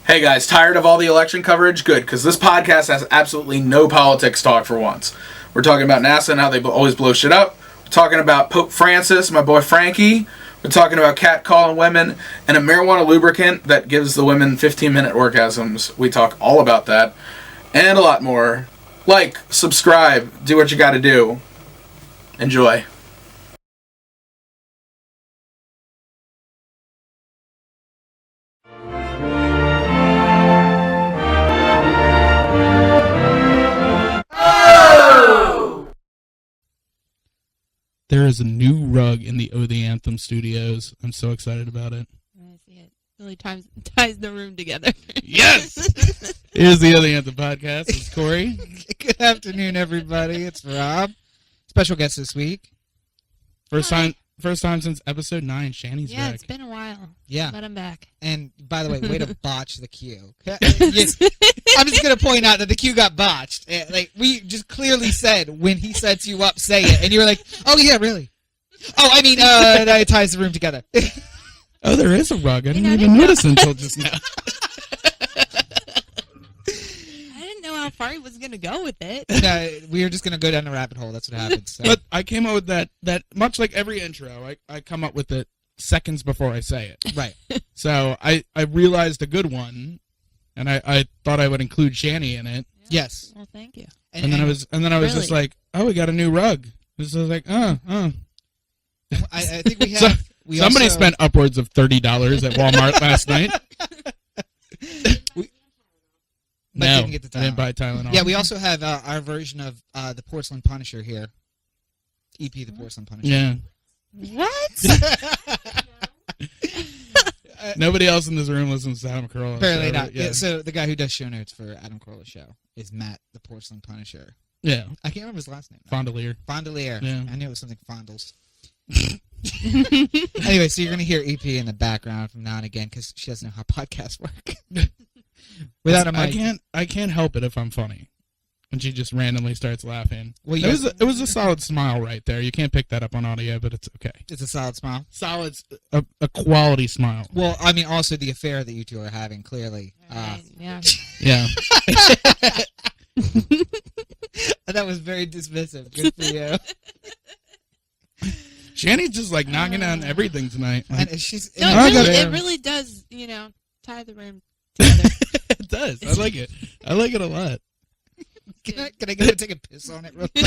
Hey guys, tired of all the election coverage? Good, because this podcast has absolutely no politics talk for once. We're talking about NASA and how they always blow shit up. We're talking about Pope Francis, my boy Frankie. We're talking about catcalling women and a marijuana lubricant that gives the women 15-minute orgasms. We talk all about that and a lot more. Like, subscribe, do what you gotta do. Enjoy. There is a new rug in the Anthem studios. I'm so excited about it. I see it. Really ties the room together. Yes! Here's the Anthem podcast. It's Corey. Good afternoon, everybody. It's Rob. Special guest this week. First time since episode 9. Shannon's back. Yeah, it's been a while. Yeah. But I'm back. And, by the way, way to botch the cue. I'm just going to point out that the cue got botched. Like, we just clearly said, when he sets you up, say it. And you were like, oh, yeah, really? Oh, I mean, that ties the room together. Oh, there is a rug. I didn't even notice until just now. I didn't know how far he was going to go with it. No, we were just going to go down the rabbit hole. That's what happens. So. But I came up with that much like every intro, I come up with it seconds before I say it. Right. So I realized a good one, and I thought I would include Shanny in it. Yeah. Yes. Well, thank you. And then I was really? just like, oh, we got a new rug. So I was like, I think we have. Somebody spent upwards of $30 at Walmart last night. No, didn't get the I didn't buy Tylenol. Yeah, we also have our version of the Porcelain Punisher here. EP the Porcelain Punisher. Yeah. What? Nobody else in this room listens to Adam Carolla. Apparently not. Yeah. So the guy who does show notes for Adam Carolla's show is Matt the Porcelain Punisher. Yeah. I can't remember his last name. Fondelier. Fondelier. Yeah. I knew it was something Fondles. Anyway, so you're going to hear EP in the background from now and again because she doesn't know how podcasts work. Without a mic. I can't help it if I'm funny. When she just randomly starts laughing. Well, it was a solid smile right there. You can't pick that up on audio, but it's okay. It's a solid smile. Solid, a quality smile. Well, I mean, also the affair that you two are having, clearly. Right, yeah. Yeah. That was very dismissive. Good for you. Shanny's just like knocking on everything tonight. Like, And she's. No, it really does, tie the room together. It does. I like it. I like it a lot. Can I go take a piss on it real quick?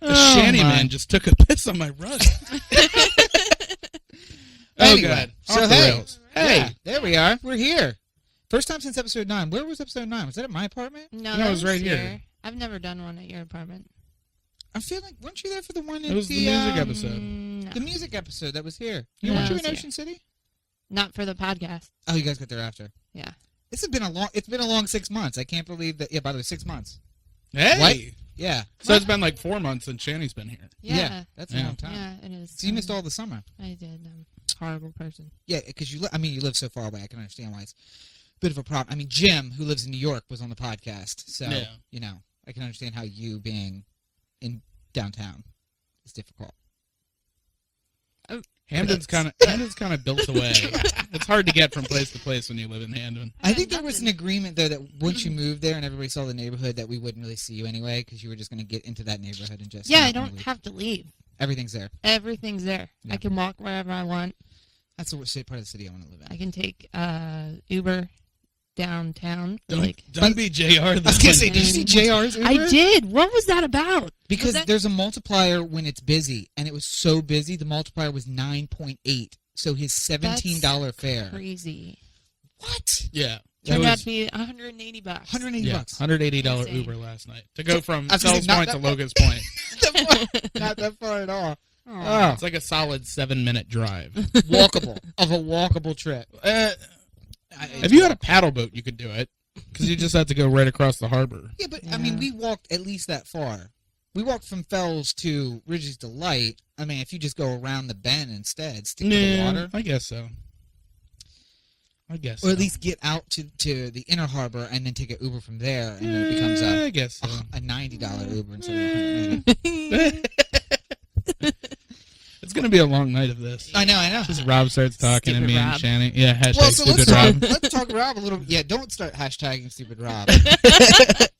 The Shanny man just took a piss on my rug. Anyway, God. So Off the hey, rails. Hey. yeah, there we are. We're here. First time since episode 9. Where was episode 9? Was that at my apartment? No, No, that it was right here. I've never done one at your apartment. I feel like, weren't you there for the one at It was the music episode. No. The music episode that was here. No, Weren't you it in was Ocean City? Not for the podcast. Oh, you guys got there after. Yeah. It's been a long 6 months. I can't believe that. Yeah, by the way, 6 months. Hey. What? Yeah. So it's been like 4 months since Shanny's been here. Yeah. That's a Yeah. long time. Yeah, it is. So you missed all the summer. I did. I'm a horrible person. Yeah, because you live so far away. I can understand why it's a bit of a problem. I mean, Jim, who lives in New York, was on the podcast. So, Yeah. I can understand how you being in downtown is difficult. Hamden's kind of built away. It's hard to get from place to place when you live in Hamden. I think there was an agreement, though, that once you moved there and everybody saw the neighborhood, that we wouldn't really see you anyway because you were just going to get into that neighborhood and just... Yeah, I don't have to leave. Everything's there. Everything's there. Yeah. I can walk wherever I want. That's the part of the city I want to live in. I can take Uber downtown. Don't be JR. I was going to say, did you see JR's Uber? I did. What was that about? Because there's a multiplier when it's busy, and it was so busy, the multiplier was 9.8. So his $17 fare. Crazy. What? Yeah. Turned out to be $180. $180 bucks. $180 Insane. Uber last night to go from I was gonna Fells say, Point to Logan's Point. Not that far at all. Oh. It's like a solid 7-minute drive. Walkable trip. If you had a paddle boat, you could do it because you just have to go right across the harbor. Yeah, but I mean, we walked at least that far. We walked from Fells to Ridge's Delight. I mean, if you just go around the bend instead, stick to the water. I guess so. Or at least get out to the inner harbor and then take an Uber from there, and then it becomes I guess so. a $90 Uber instead of $180. It's gonna be a long night of this. I know. Just Rob starts talking to Stupid me Rob. and Shannon. Yeah, hashtag Well, so stupid Rob. let's talk Rob a little. Yeah, don't start hashtagging stupid Rob.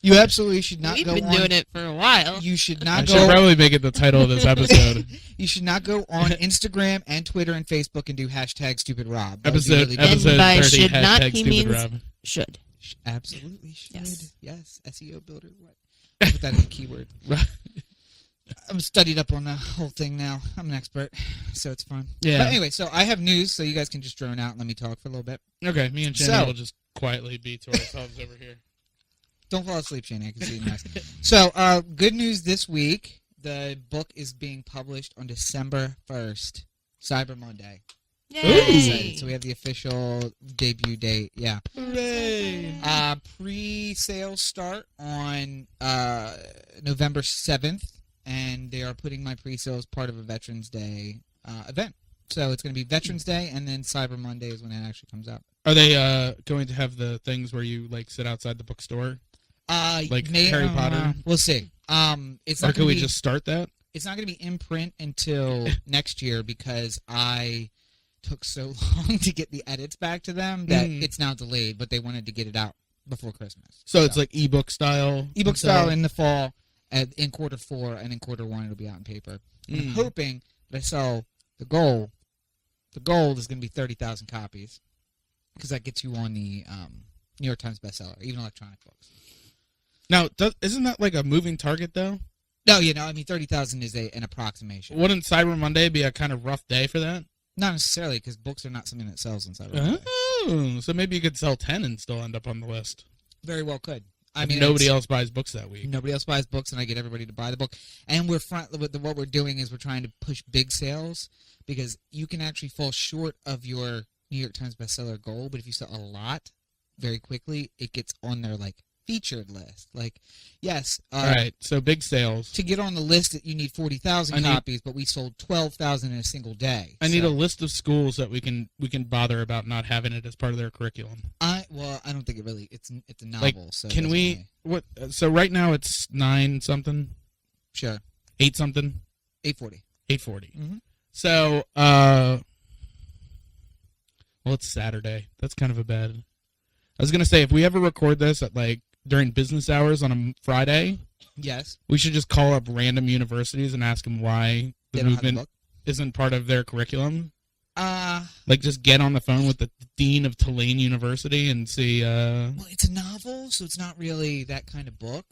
You absolutely should not We've go been on. doing it for a while. You should I not should go. probably make it the title of this episode. You should not go on Instagram and Twitter and Facebook and do hashtag stupid Rob. That would be episode really And episode by 30. should not, Hashtag he stupid means- Rob. Should. Absolutely should. Yes. Yes. SEO builder. What? Put that in the keyword. I'm studied up on the whole thing now. I'm an expert, so it's fun. Yeah. But anyway, so I have news, so you guys can just drone out and let me talk for a little bit. Okay, me and Shannon So- will just quietly be to ourselves over here. Don't fall asleep, Shane. I can see you nice. So, good news this week. The book is being published on December 1st, Cyber Monday. Yay. So we have the official debut date. Yeah. Hooray! Pre-sales start on November 7th, and they are putting my pre-sales part of a Veterans Day event. So it's going to be Veterans Day, and then Cyber Monday is when it actually comes out. Are they going to have the things where you like sit outside the bookstore? Like Harry Potter? We'll see. It's Or not could gonna we be, just start that? It's not going to be in print until next year because I took so long to get the edits back to them that it's now delayed. But they wanted to get it out before Christmas. So it's like ebook style? Ebook style in the fall, in quarter 4, and in quarter 1 it'll be out in paper. And I'm hoping that I sell the gold. The gold is going to be 30,000 copies because that gets you on the New York Times bestseller, even electronic books. Now, isn't that like a moving target, though? No, 30,000 is an approximation. Wouldn't Cyber Monday be a kind of rough day for that? Not necessarily, because books are not something that sells on Cyber Monday. Oh, so maybe you could sell 10 and still end up on the list. Very well could. If nobody else buys books that week. Nobody else buys books, and I get everybody to buy the book. And what we're doing is we're trying to push big sales because you can actually fall short of your New York Times bestseller goal, but if you sell a lot very quickly, it gets on their featured list. Yes. All right, so big sales. To get on the list, you need 40,000 copies, but we sold 12,000 in a single day. I need a list of schools that we can bother about not having it as part of their curriculum. I don't think it really. It's a novel. So can we? What? So right now it's 9 something. Sure. 8 something. 840. 840. Mm-hmm. So well, it's Saturday. That's kind of a bad. I was gonna say if we ever record this at during business hours on a Friday, yes, we should just call up random universities and ask them why the movement isn't part of their curriculum. Just get on the phone with the dean of Tulane University and see. Well, it's a novel, so it's not really that kind of book.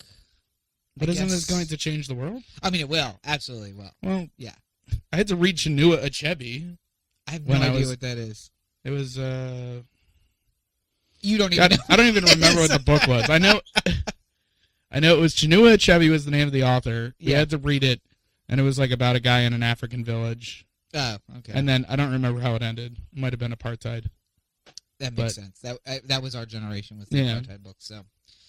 But isn't this going to change the world? I mean, it will. Absolutely will. Well, yeah. I had to read Chinua Achebe. I have no idea what that is. It was. You don't even. I don't even remember what the book was. I know it was Chinua Achebe was the name of the author. We had to read it, and it was about a guy in an African village. Oh, okay. And then I don't remember how it ended. It might have been apartheid. That makes sense. That was our generation with the apartheid books. So,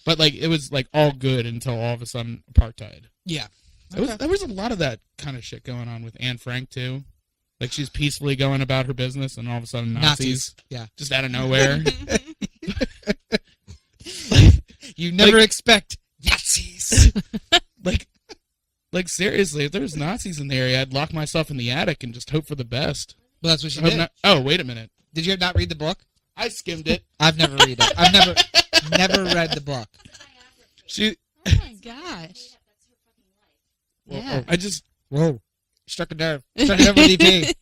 but it was all good until all of a sudden apartheid. Yeah, there was a lot of that kind of shit going on with Anne Frank too. She's peacefully going about her business, and all of a sudden Nazis. Yeah, just out of nowhere. You never expect Nazis. Seriously, if there was Nazis in the area, I'd lock myself in the attic and just hope for the best. Well, that's what she did. Oh, wait a minute. Did you not read the book? I skimmed it. I've never read it. I've never read the book. Oh my gosh. Yeah. Whoa. Struck a nerve. Struck a nerve with EP.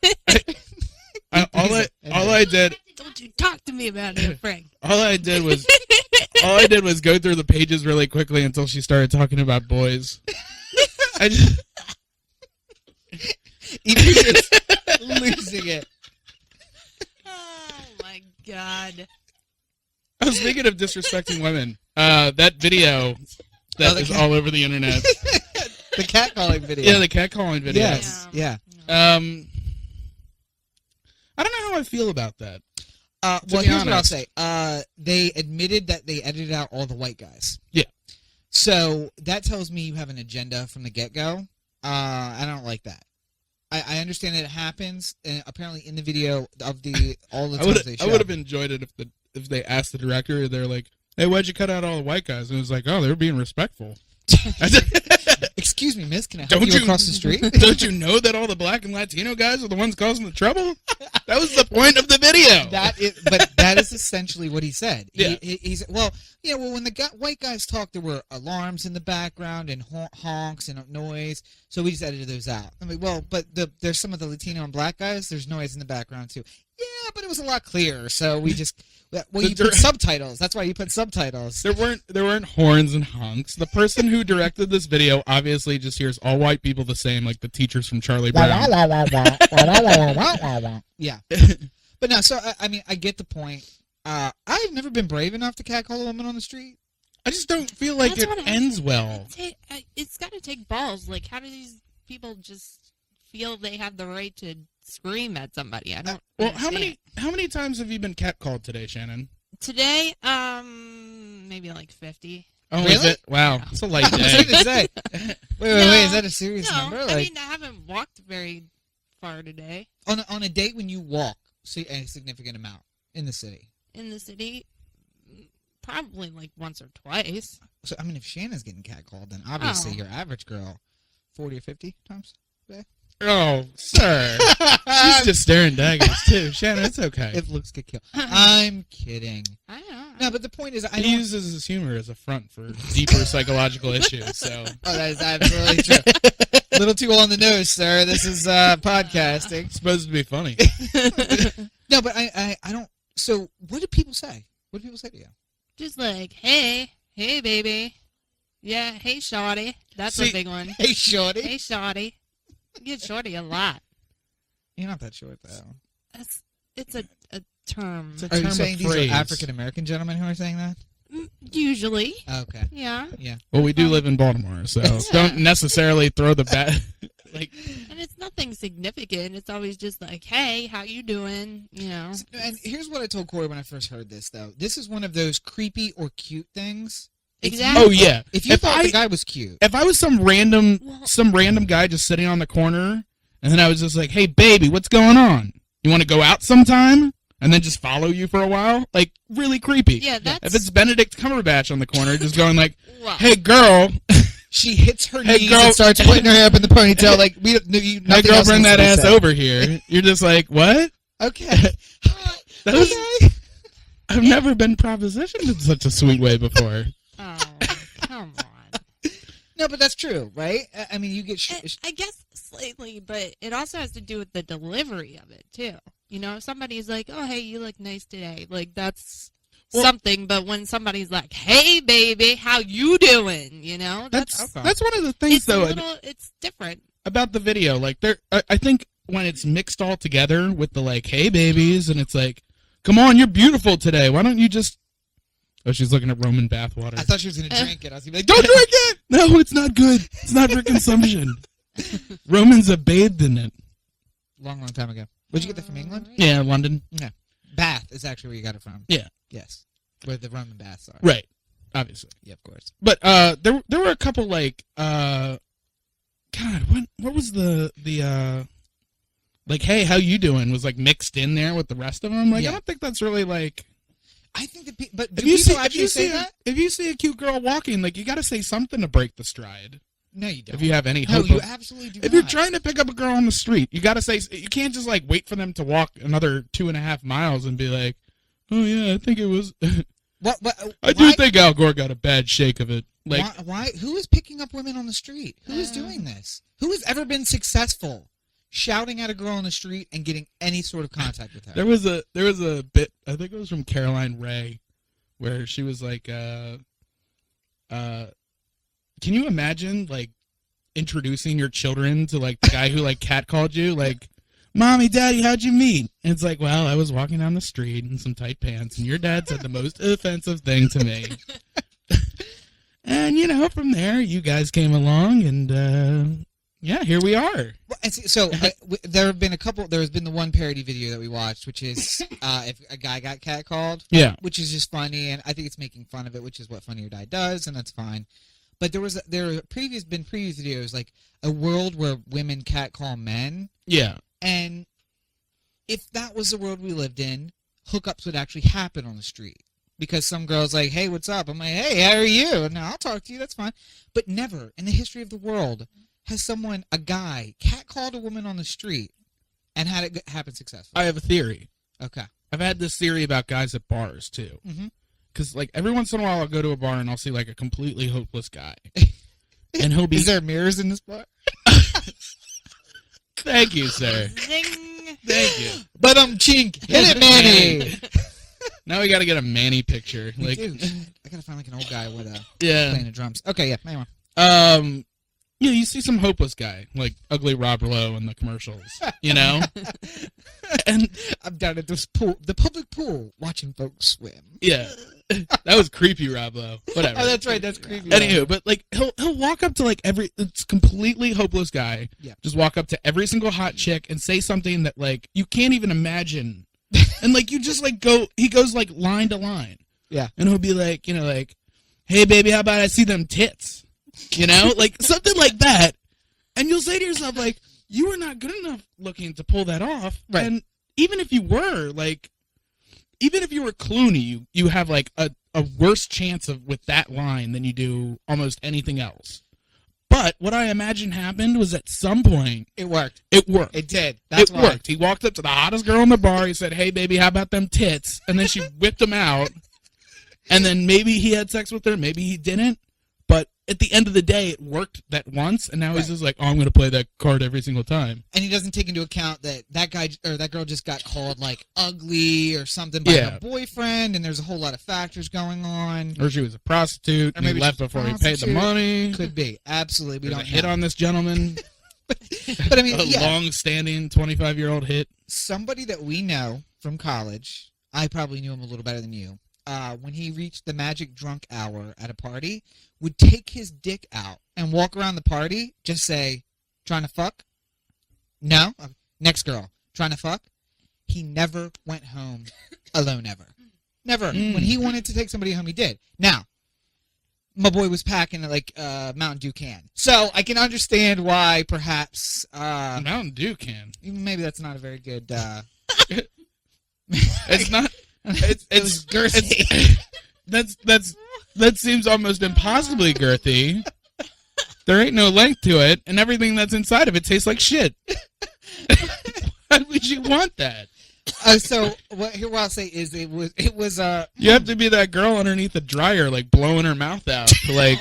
All I did. Don't you talk to me about it, Frank. All I did was go through the pages really quickly until she started talking about boys. EP is losing it. Oh my god. I was thinking of disrespecting women. That video that is all over the internet. The catcalling video. Yeah, the catcalling video. Yes. Yeah. I don't know how I feel about that. Well, here's what I'll say. They admitted that they edited out all the white guys. Yeah. So that tells me you have an agenda from the get-go. I don't like that. I understand that it happens. Apparently, in the video of all the times they show. I would have enjoyed it if they asked the director. They're like, "Hey, why'd you cut out all the white guys?" And it was like, "Oh, they were being respectful." Excuse Excuse me, miss, can I help you across the street? Don't you know that all the black and Latino guys are the ones causing the trouble? That was the point of the video. But that is essentially what he said. Yeah. He said, well, when the white guys talked, there were alarms in the background and honks and noise, so we just edited those out. I mean, well, but there's some of the Latino and black guys, there's noise in the background too. Yeah, but it was a lot clearer, so we just... Well, you put subtitles. That's why you put subtitles. There weren't horns and honks. The person who directed this video obviously just hears all white people the same, like the teachers from Charlie Brown. Yeah. But no, so, I mean, I get the point. I've never been brave enough to catcall a woman on the street. I just don't feel like it ends well. It's got to take balls. Like, how do these people just feel they have the right to scream at somebody? I don't. Well, understand. how many times have you been catcalled today, Shannon? Today, maybe like 50. Oh, really? Is it? Wow, it's a light I was day. going to say. Wait, is that a serious No, number? I mean, I haven't walked very far today. On a date when you walk a significant amount in the city. In the city, probably like once or twice. So, I mean, if Shannon's getting catcalled, then obviously your average girl, 40 or 50 times a day. Oh, sir. She's just staring daggers, too. Shannon, it's okay. It looks good kill. I'm kidding. I know. No, but the point is, He uses his humor as a front for deeper psychological issues, so... Oh, that is absolutely true. A little too on the nose, sir. This is podcasting. It's supposed to be funny. No, but I don't... So, what do people say? What do people say to you? Just like, hey, baby. Yeah, hey, shawty. That's a big one. Hey, shorty. Hey, shawty. You get shorty a lot. You're not that short, though. It's a term. Are you saying these are African-American gentlemen who are saying that? Usually. Okay. Yeah. Yeah. Well, we do live in Baltimore, so don't necessarily throw the bat... And it's nothing significant. It's always just like, hey, how you doing? You know. And here's what I told Corey when I first heard this, though. This is one of those creepy or cute things. Exactly. Oh, yeah. If you thought the guy was cute. If I was some random guy just sitting on the corner, and then I was just like, hey, baby, what's going on? You want to go out sometime? And then just follow you for a while? Like, really creepy. Yeah, that's... If it's Benedict Cumberbatch on the corner, just going like, hey, girl... She hits her knees and starts putting her hair up in the ponytail. Like, hey, girl, bring that ass over here. You're just like, what? Okay. I've never been propositioned in such a sweet way before. Oh, come on. No, but that's true, right? I mean, you get... I guess slightly, but it also has to do with the delivery of it, too. You know, if somebody's like, oh, hey, you look nice today. Like, that's... something, but when somebody's like, hey, baby, how you doing? You know? That's one of the things, though. It's different. About the video. Like, I think when it's mixed all together with the, like, hey, babies, and it's like, come on, you're beautiful today. Why don't you just... Oh, she's looking at Roman bathwater. I thought she was going to drink it. I was going to be like, don't drink it! No, it's not good. It's not for consumption. Romans are bathed in it. Long time ago. Would you get that from England? Yeah, London. Yeah. Bath is actually where you got it from. Yeah. Yes. Where the Roman baths are. Right. Obviously. Yeah, of course. But there were a couple like God, what was the like, hey, how you doing was like mixed in there with the rest of them. Like, I don't think that's really like. I think that but do people actually say that? If you see a cute girl walking, like, you got to say something to break the stride. No, you don't. If you have any hope. No, you absolutely do not. If you're trying to pick up a girl on the street, you got to say, you can't just like wait for them to walk another 2.5 miles and be like, oh yeah, I think it was. I do think Al Gore got a bad shake of it. Like, why? Who is picking up women on the street? Who is doing this? Who has ever been successful shouting at a girl on the street and getting any sort of contact with her? There was a bit, I think it was from Caroline Ray, where she was like, can you imagine like introducing your children to like the guy who like catcalled you, like, Mommy, Daddy, how'd you meet? And it's like, well, I was walking down the street in some tight pants, and your dad said the most offensive thing to me. And, you know, from there, you guys came along, and, yeah, here we are. Well, so there have been a couple. There has been the one parody video that we watched, which is if a guy got catcalled. Yeah. Which is just funny, and I think it's making fun of it, which is what Funny or Die does, and that's fine. But there have previous videos, like a world where women catcall men. Yeah. And if that was the world we lived in, hookups would actually happen on the street. because some girl's like, hey, what's up? I'm like, hey, how are you? No, I'll talk to you. That's fine. But never in the history of the world has a guy, catcalled a woman on the street and had it happen successfully. I have a theory. Okay. I've had this theory about guys at bars, too. Mm-hmm. Because, like, every once in a while I'll go to a bar and I'll see, like, a completely hopeless guy. And he'll be... Is there mirrors in this bar? Thank you, sir. Zing. Thank you. But chink. Hit it, Manny. Now we got to get a Manny picture. Like, Dude, I gotta find like an old guy with yeah. playing the drums. Okay, yeah, anyway. Yeah, you see some hopeless guy, like ugly Rob Lowe in the commercials, you know? And I'm down at this pool, the public pool, watching folks swim. yeah, that was creepy Rob Lowe. Whatever. Oh, that's right, that's creepy. Anywho, but like he'll walk up to like it's completely hopeless guy. Yeah. Just walk up to every single hot chick and say something that like you can't even imagine. And like you just like he goes like line to line. Yeah. And he'll be like, you know, like, hey baby, how about I see them tits? You know, like something like that. And you'll say to yourself, like, you were not good enough looking to pull that off. Right. And even if you were, like, even if you were Clooney, you have like a worse chance with that line than you do almost anything else. But what I imagine happened was at some point It worked. it worked. It did. That's it why. worked. He walked up to the hottest girl in the bar. He said, hey, baby, how about them tits? And then she whipped him out. And then maybe he had sex with her. Maybe he didn't. But at the end of the day, it worked that once. And now he's just like, oh, I'm going to play that card every single time. And he doesn't take into account that guy or that girl just got called like ugly or something by Yeah. her boyfriend. And there's a whole lot of factors going on. Or she was a prostitute. Or And he maybe left she's a before he paid the prostitute. money. Could be. Absolutely. We There's don't a hit know. on this gentleman. But I mean, A yeah. long-standing 25-year-old hit. Somebody that we know from college, I probably knew him a little better than you, when he reached the magic drunk hour at a party, would take his dick out and walk around the party, just say, trying to fuck? No? Next girl, trying to fuck? He never went home alone ever. Never. When he wanted to take somebody home, he did. Now, my boy was packing like Mountain Dew can. So I can understand why perhaps... Mountain Dew can. maybe that's not a very good... It's not... It's was girthy. That seems almost impossibly girthy. There ain't no length to it, and everything that's inside of it tastes like shit. Why would you want that? So what I'll say is it was You have to be that girl underneath the dryer, like blowing her mouth out to like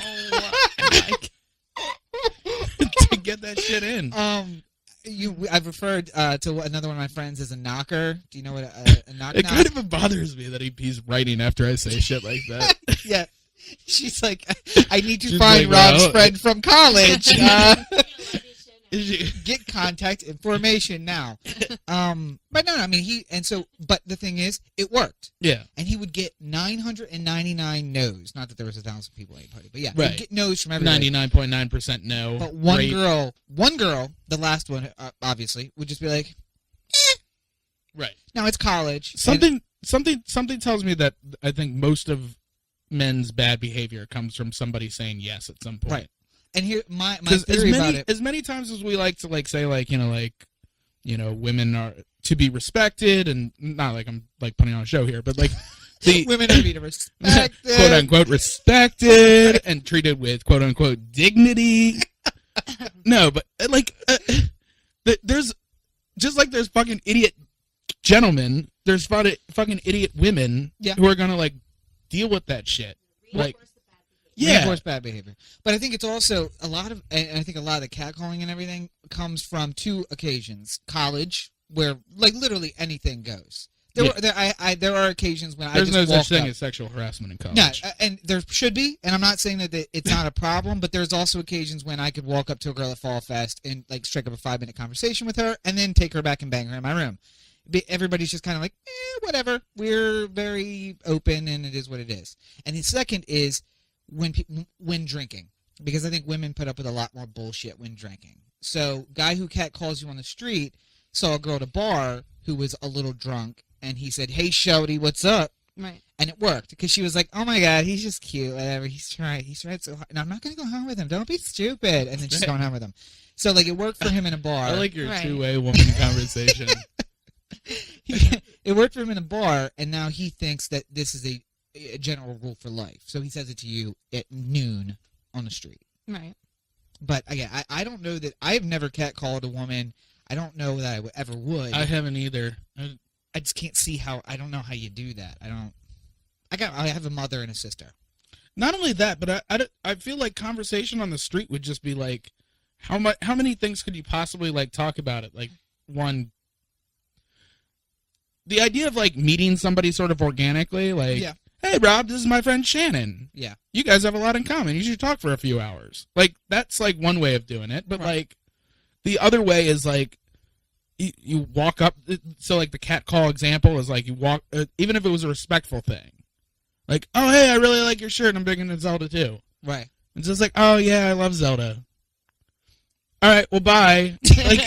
to get that shit in. I've referred to another one of my friends as a knocker. Do you know what a knock? It kind of bothers me that he's writing after I say shit like that. Yeah. She's like, I need to She's find like, Rob's well, friend from college. Is she- Get contact information now. But no, I mean but the thing is, it worked. Yeah. And he would get 999 no's. Not that there was 1,000 people at a party, but yeah, Right. he'd get no's from everybody. 99.9% no. But one Great. girl, the last one, obviously, would just be like, Right. no, it's college. And- Something tells me that I think most of men's bad behavior comes from somebody saying yes at some point. Right. And here, my Because theory about it. as many times as we like to like say like women are to be respected, and not like I'm like putting on a show here, but like the Women are to be respected. quote unquote respected and treated with quote unquote dignity. No, but there's just like there's fucking idiot gentlemen, there's fucking idiot women who are gonna like deal with that shit. Like, Reinforce bad behavior. But I think it's also and I think a lot of the catcalling and everything comes from two occasions. College, where like literally anything goes. There are occasions when there's I just no such walked thing up. as sexual harassment in college. No, and there should be, and I'm not saying that it's not a problem, but there's also occasions when I could walk up to a girl at Fall Fest and like strike up a 5-minute conversation with her, and then take her back and bang her in my room. Everybody's just kind of like, whatever. We're very open, and it is what it is. And the second is when drinking, because I think women put up with a lot more bullshit when drinking. So, guy who cat calls you on the street saw a girl at a bar who was a little drunk, and he said, "Hey, shorty, what's up?" Right. And it worked because she was like, "Oh my god, he's just cute. Whatever. He's tried so hard. And I'm not gonna go home with him. Don't be stupid." And then she's going home with him. So like it worked for him in a bar. I like your Right. two-way woman conversation. It worked for him in a bar, and now he thinks that this is a general rule for life. So he says it to you at noon on the street. Right. But again, I don't know that I've never catcalled a woman. I don't know that I ever would. I haven't either. I just can't see how. I don't know how you do that. I have a mother and a sister. Not only that, but I feel like conversation on the street would just be like, how many things could you possibly like talk about it? Like, one, the idea of like meeting somebody sort of organically, like, Yeah. hey Rob, this is my friend Shannon. Yeah. You guys have a lot in common. You should talk for a few hours. Like, that's like one way of doing it. But Right. like, the other way is like, you walk up. So like the cat call example is like you walk, even if it was a respectful thing. Like, oh, hey, I really like your shirt, and I'm big into Zelda, too. Right. It's just like, oh, yeah, I love Zelda. All right, well, bye. Like,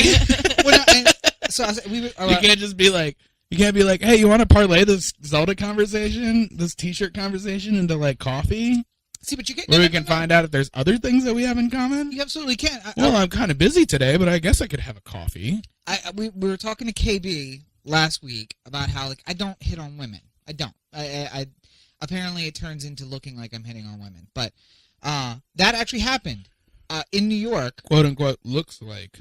Well, no, and so I said, you can't just be like, hey, you want to parlay this Zelda conversation, this T-shirt conversation into, like, coffee? see, but you can't. Where we can find out if there's other things that we have in common? You absolutely can. Well, I'm kind of busy today, but I guess I could have a coffee. We were talking to KB last week about how, like, I don't hit on women. I don't. I apparently it turns into looking like I'm hitting on women, but that actually happened in New York. Quote unquote, looks like.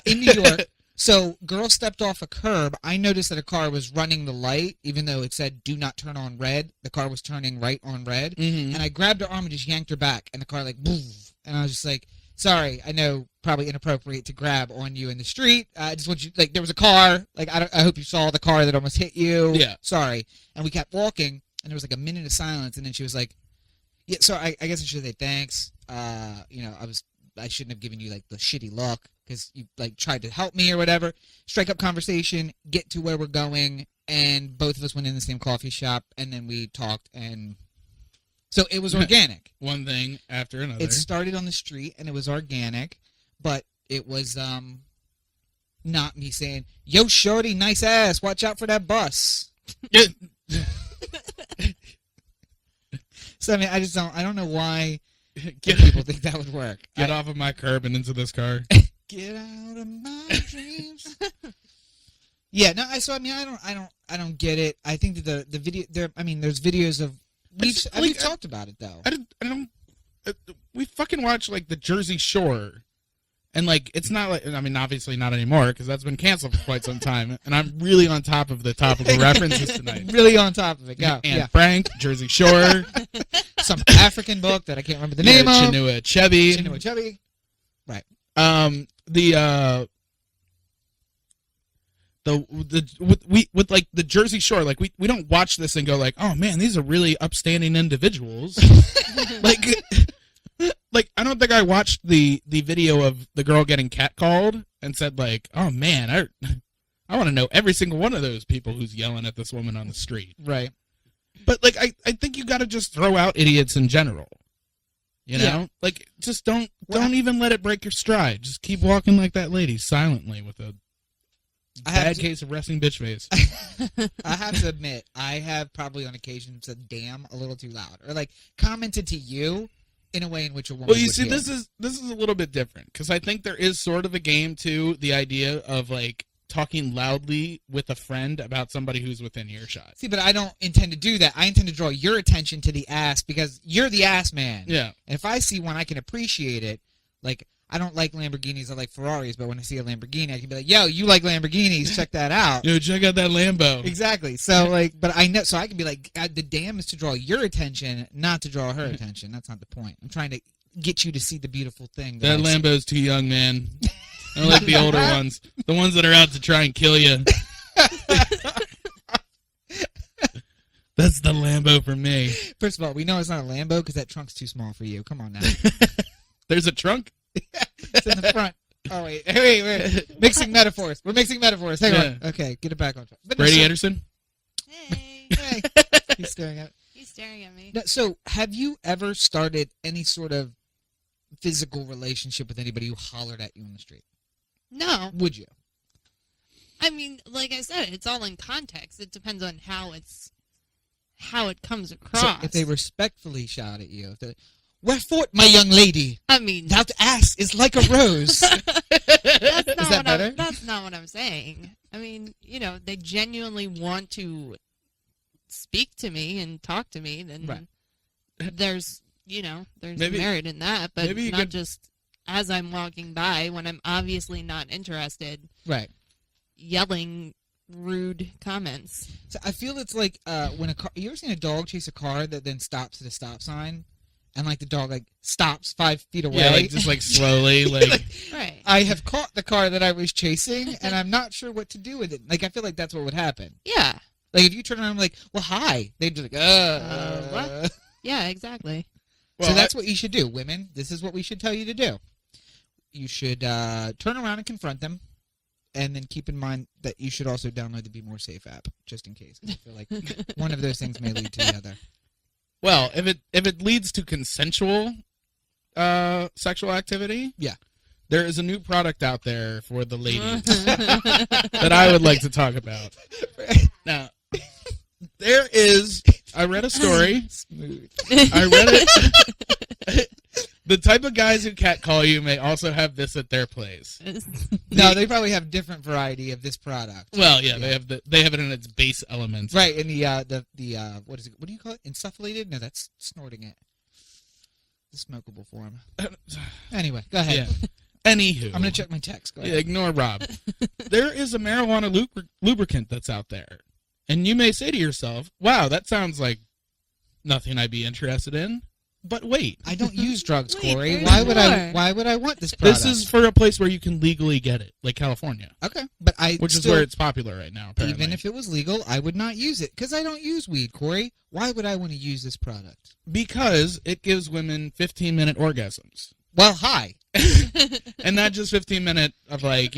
In New York. So, girl stepped off a curb. I noticed that a car was running the light, even though it said "do not turn on red." The car was turning right on red, Mm-hmm. and I grabbed her arm and just yanked her back, and the car like boof, and I was just like, "Sorry, I know probably inappropriate to grab on you in the street. I just want you like there was a car. Like I hope you saw the car that almost hit you. Yeah. Sorry." And we kept walking, and there was like a minute of silence, and then she was like, "Yeah, so I guess I should say thanks. I shouldn't have given you like the shitty look because you like tried to help me or whatever." Strike up conversation, get to where we're going, and both of us went in the same coffee shop, and then we talked, and so it was organic. One thing after another. It started on the street, and it was organic, but it was not me saying, "Yo, shorty, nice ass, watch out for that bus." So I mean, I don't know why people think that would work. Get off of my curb and into this car. Get out of my dreams. Yeah, no. I don't get it. I think that the video there. I mean, there's videos of we've talked about it though. I don't. We fucking watch like the Jersey Shore, and like it's not like obviously not anymore because that's been canceled for quite some time. And I'm really on top of the topical references tonight. Really on top of it. Go. And Frank, Jersey Shore, some African book that I can't remember the name of. Chinua Achebe. Chinua Achebe. Right. With like the Jersey Shore, like we don't watch this and go like, oh man, these are really upstanding individuals. like I don't think I watched the video of the girl getting catcalled and said like, oh man, I want to know every single one of those people who's yelling at this woman on the street. Right. But like I think you got to just throw out idiots in general. You know, Yeah. like just don't even let it break your stride. Just keep walking like that lady silently with a bad case of resting bitch face. I have to admit, I have probably on occasion said "damn" a little too loud, or like commented to you in a way in which a woman. Well, you would see, hear. this is a little bit different because I think there is sort of a game to the idea of like talking loudly with a friend about somebody who's within earshot. See, but I don't intend to do that. I intend to draw your attention to the ass because you're the ass man. Yeah. And if I see one, I can appreciate it. Like, I don't like Lamborghinis, I like Ferraris, but when I see a Lamborghini, I can be like, yo, you like Lamborghinis, check that out. Yo, check out that Lambo. Exactly. So, like, but I know, so I can be like, God, the damn is to draw your attention, not to draw her attention. That's not the point. I'm trying to get you to see the beautiful thing. That Lambo's too young, man. I like the older ones. The ones that are out to try and kill you. That's the Lambo for me. First of all, we know it's not a Lambo because that trunk's too small for you. Come on now. There's a trunk? It's in the front. Oh, wait. Mixing metaphors. We're mixing metaphors. Hang on. Okay, get it back on track. But Brady Anderson? Hey, Hey. He's staring at he's staring at me. No, so, have you ever started any sort of physical relationship with anybody who hollered at you on the street? No, Would you? I mean, like I said, it's all in context. It depends on how it comes across. So, if they respectfully shout at you, if they, "Wherefore, my young lady, I mean, thou ass is like a rose." that's not that better? that's not what I'm saying. I mean, they genuinely want to speak to me and talk to me, then Right. there's Maybe- merit in that, but maybe you not could- just as I'm walking by when I'm obviously not interested, Right. yelling rude comments. So I feel it's like when a car. You ever seen a dog chase a car that then stops at a stop sign, and like the dog like stops 5 feet away? Yeah, like just like slowly, like Right. I have caught the car that I was chasing, and I'm not sure what to do with it. Like I feel like that's what would happen. Yeah. Like if you turn around and like, well, hi, they'd be like, what? Yeah, exactly. So that's what you should do, women. This is what we should tell you to do. You should turn around and confront them, and then keep in mind that you should also download the Be More Safe app, just in case. 'Cause I feel like one of those things may lead to the other. Well, if it leads to consensual sexual activity, Yeah. there is a new product out there for the ladies that I would like to talk about. Now, there is. I read a story. Smooth. I read it. The type of guys who catcall you may also have this at their place. No, they probably have different variety of this product. Well, yeah, they have it in its base elements. Right, and the what is it? What do you call it? Insufflated? No, that's snorting it. The smokable form. Anyway, go ahead. Yeah. Anywho, I'm gonna check my text. Go Yeah, ahead. ignore Rob. There is a marijuana lubricant that's out there, and you may say to yourself, "Wow, that sounds like nothing I'd be interested in." But wait, I don't use drugs, Wait, Corey. there's Why would more. Why would I want this product? this is for a place where you can legally get it, like California, okay, but which is still, where it's popular right now. Apparently. even if it was legal, I would not use it because I don't use weed, Corey. Why would I want to use this product? Because it gives women 15-minute orgasms. Well, hi. And not just 15-minute of like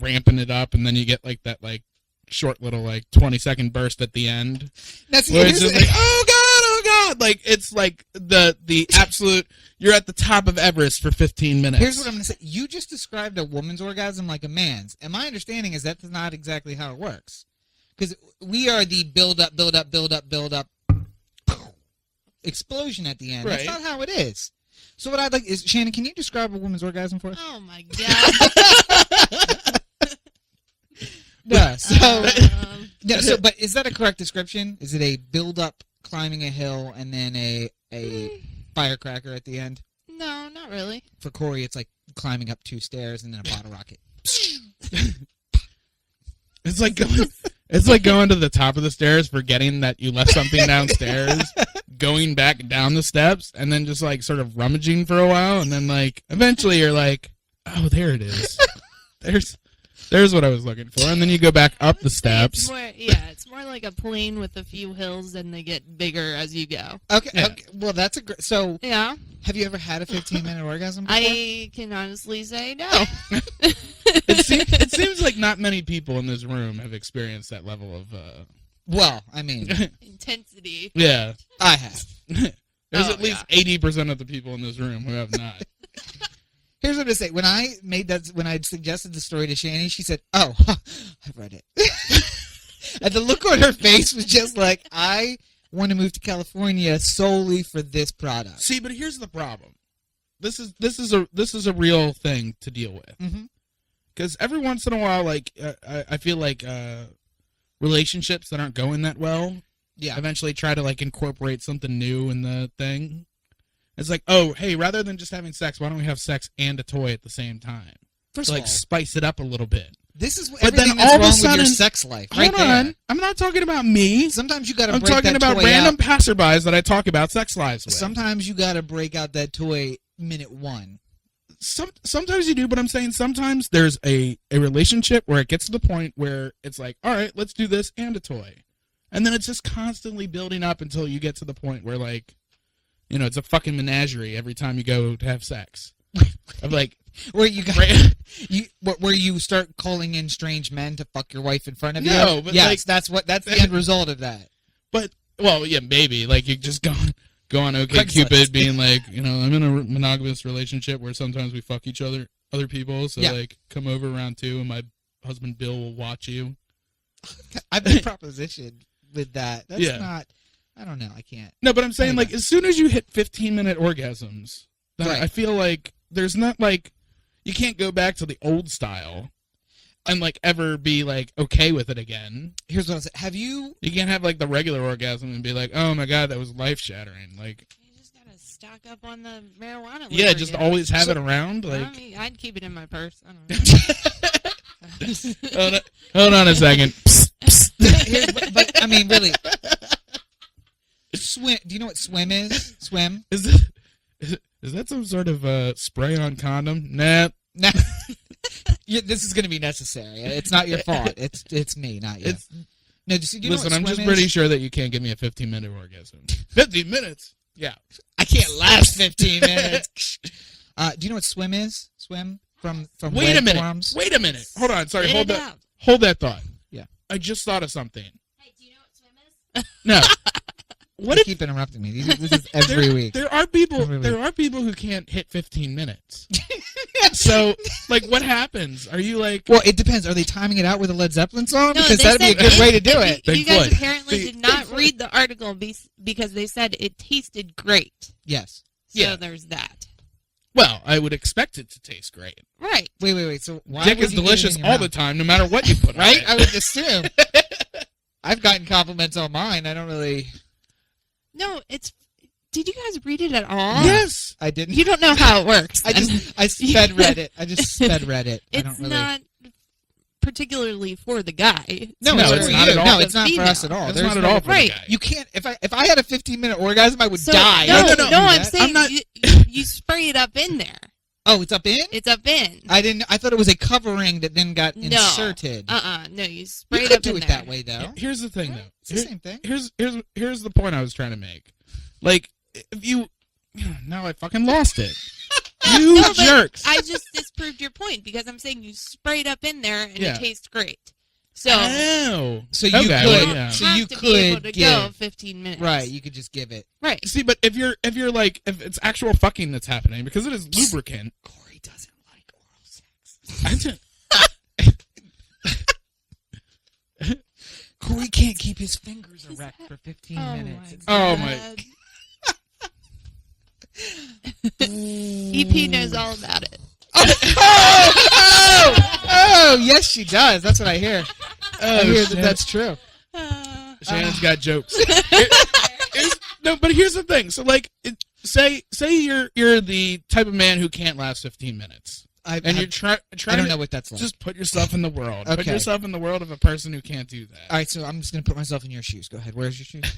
ramping it up, and then you get like that like short little like 20-second burst at the end. That's Where it's just like, oh god, like it's like the absolute. You're at the top of Everest for 15 minutes. Here's what I'm gonna say. You just described a woman's orgasm like a man's, and my understanding is that's not exactly how it works. Because we are the build up, explosion at the end. Right. That's not how it is. So what I'd like is, Shannon, can you describe a woman's orgasm for us? Oh my god. Yeah. So, Um, yeah, so, but is that a correct description? Is it a build up, climbing a hill, and then a firecracker at the end? no, not really. For Corey, it's like climbing up 2 stairs and then a bottle rocket. It's like going to the top of the stairs, forgetting that you left something downstairs, going back down the steps, and then just like sort of rummaging for a while, and then like eventually you're like, oh, there it is. There's what I was looking for, and then you go back up the steps. It's more like a plane with a few hills, and they get bigger as you go. Okay. Yeah. Okay. Well, that's a great. So, Yeah, have you ever had a 15-minute orgasm before? I can honestly say no. It seems like not many people in this room have experienced that level of. Well, I mean, Intensity. Yeah, I have. there's Oh, at least 80% of the people in this room who have not. Here's what I say. When I suggested the story to Shannon, she said, "Oh, I've read it." And the look on her face was just like, "I want to move to California solely for this product." See, but here's the problem. This is a real thing to deal with. Mm-hmm. Because every once in a while, like I feel like relationships that aren't going that well, Yeah. eventually try to like incorporate something new in the thing. It's like, oh, hey, rather than just having sex, why don't we have sex and a toy at the same time? First To, of like all, spice it up a little bit. this is but then everything that's all of a wrong with your sudden- sex life. Right Hold on, there. I'm not talking about me. Sometimes you got to I'm break talking that about toy random out. passerbys that I talk about sex lives with. Sometimes you got to break out that toy minute 1. Sometimes you do, but I'm saying sometimes there's a relationship where it gets to the point where it's like, all right, let's do this and a toy. And then it's just constantly building up until you get to the point where, like, it's a fucking menagerie every time you go to have sex. I'm like, Where you got where you start calling in strange men to fuck your wife in front of you. No, but yes, like- that's the end result of that. well, yeah, maybe. Like, you just go on Craigslist. OkCupid being like, I'm in a monogamous relationship where sometimes we fuck each other, other people. So, Yeah. like, come over round 2 and my husband Bill will watch you. I've been propositioned with that. That's Yeah. not. I don't know. I can't. No, but I'm saying, Anyway. like, as soon as you hit 15-minute orgasms, then Right. I feel like there's not, like, you can't go back to the old style. and like ever be like okay with it again. Here's what I'll say. Have you? You can't have like the regular orgasm and be like, oh my god, that was life shattering. Like, You just gotta stock up on the marijuana. yeah, just always have it around. Like, I mean, I'd keep it in my purse. I don't know. hold on a second. But I mean, really, swim. Do you know what swim is? Swim. Is that some sort of spray on condom? Nah. Nah. This is going to be necessary. It's not your fault. It's me, not you. No, do you know Listen, what I'm swim just is? pretty sure that you can't give me a 15-minute orgasm. 15 minutes? Yeah. I can't last 15 minutes. Do you know what swim is? Swim from Wait a minute. forums? Wait a minute. Hold on. Sorry. Spit Hold it that. out. Hold that thought. Yeah. I just thought of something. Hey, do you know what swim is? No. What You if keep interrupting me. This is every week. there are people Every week. there are people who can't hit 15 minutes. So, like, what happens? Are you like? Well, it depends. Are they timing it out with a Led Zeppelin song? No, Because they that'd be a said good way to do it. You guys Bigfoot. apparently See, did not Bigfoot. read the article because they said it tasted great. Yes. So Yeah. there's that. Well, I would expect it to taste great. Right. Wait. So why Dick would is you get it delicious in your all mouth? the time, no matter what you put on Right? it. I would assume. I've gotten compliments on mine. I don't really. No, it's. Did you guys read it at all? Yes. I didn't. You don't know how it works. I sped read it. I just sped read it. I It's don't really. not particularly for the guy. No, No, it's it's for not you. at all. No, it's not for Female. us at all. It's There's not at no- all for Right. the guy. You can't. If I had a 15-minute orgasm, I would So, die. No, No, I'm that. saying I'm not- you spray it up in there. Oh, it's up in. It's up in. I thought it was a covering that then got No. inserted. No, you spray You it could up do in it there. that way though. Here's the thing, though. It's the same thing. Here's the point I was trying to make. Like, if you now I fucking lost it. You No, but jerks. I just disproved your point because I'm saying you spray it up in there and Yeah. it tastes great. So Oh. So you Okay, could. well, yeah. So have you to be able could to go give. 15 minutes. Right. You could just give it. Right. See, but if you're like if it's actual fucking that's happening because it is lubricant. Corey doesn't like oral sex. I just, Corey can't keep his fingers erect for 15 minutes. It's- Oh, my- God. EP knows all about it. Oh, yes, she does. That's what I hear. I hear that that's true. Shannon's got jokes. No, but here's the thing. So, like, say you're the type of man who can't last 15 minutes, and you're trying. I don't know what that's like. Just put yourself in the world. Put Okay. yourself in the world of a person who can't do that. All right, so I'm just going to put myself in your shoes. Go ahead. Where's your shoes?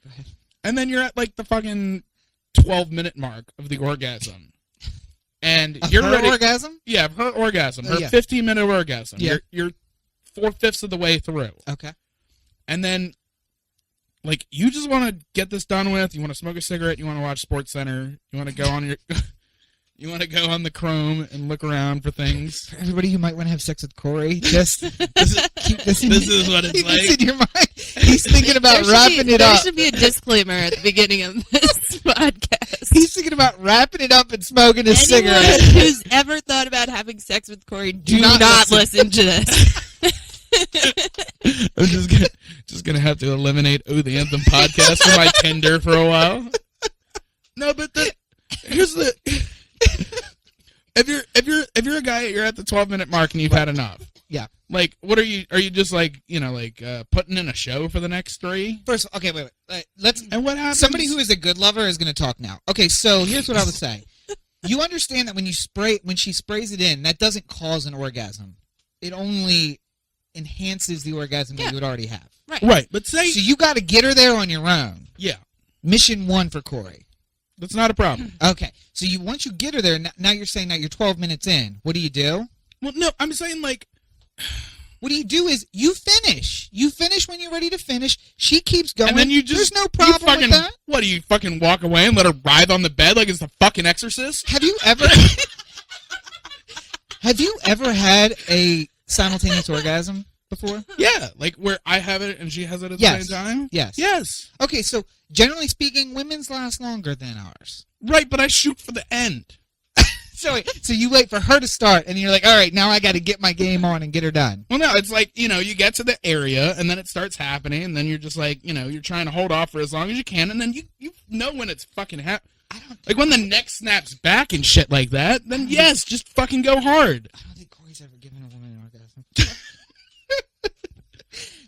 Go ahead. And then you're at like the fucking 12-minute mark of the orgasm, and you're Her ready. orgasm? Yeah, her orgasm, her Yeah. 15-minute orgasm. Yeah. You're 4/5 of the way through, Okay. and then like you just want to get this done with. You want to smoke a cigarette. You want to watch Sports Center. You want to go on your. You want to go on the Chrome and look around for things. For everybody who might want to have sex with Corey, just keep this in, This is what it's keep this like. in your mind. He's thinking about wrapping it There up. should be a disclaimer at the beginning of this podcast. He's thinking about wrapping it up and smoking a Anyone cigarette. who's ever thought about having sex with Corey, do not not listen to this. I'm just gonna have to eliminate the Anthem podcast from my Tinder for a while. No, but here's the if you're a guy, you're at the 12-minute mark and you've had enough. Yeah. Like, what are you just like putting in a show for the next 3? First, okay, wait. Let's. And what happens? Somebody who is a good lover is going to talk now. Okay, so here's what I would say. You understand that when she sprays it in, that doesn't cause an orgasm. It only enhances the orgasm that Yeah. you would already have. right, but say So you got to get her there on your own. yeah, Mission 1 for Corey. that's not a problem. Okay, so once you get her there, now you're saying that you're 12 minutes in. What do? Well, no, I'm saying like What you do is you finish. You finish when you're ready to finish. She keeps going. and then you just There's no you problem fucking, with that. What do you fucking walk away and let her writhe on the bed like it's the fucking Exorcist? Have you ever had a simultaneous orgasm before? Yeah, like where I have it and she has it at the Yes. same time. Yes. Yes. Okay, so generally speaking, women's last longer than ours. Right, but I shoot for the end. So you wait for her to start, and you're like, all right, now I got to get my game on and get her done. Well, no, it's like, you get to the area, and then it starts happening, and then you're just like, you're trying to hold off for as long as you can, and then you know when it's fucking like when the neck snaps back and shit like that, then yes, just fucking go hard. I don't think Corey's ever given a woman an orgasm.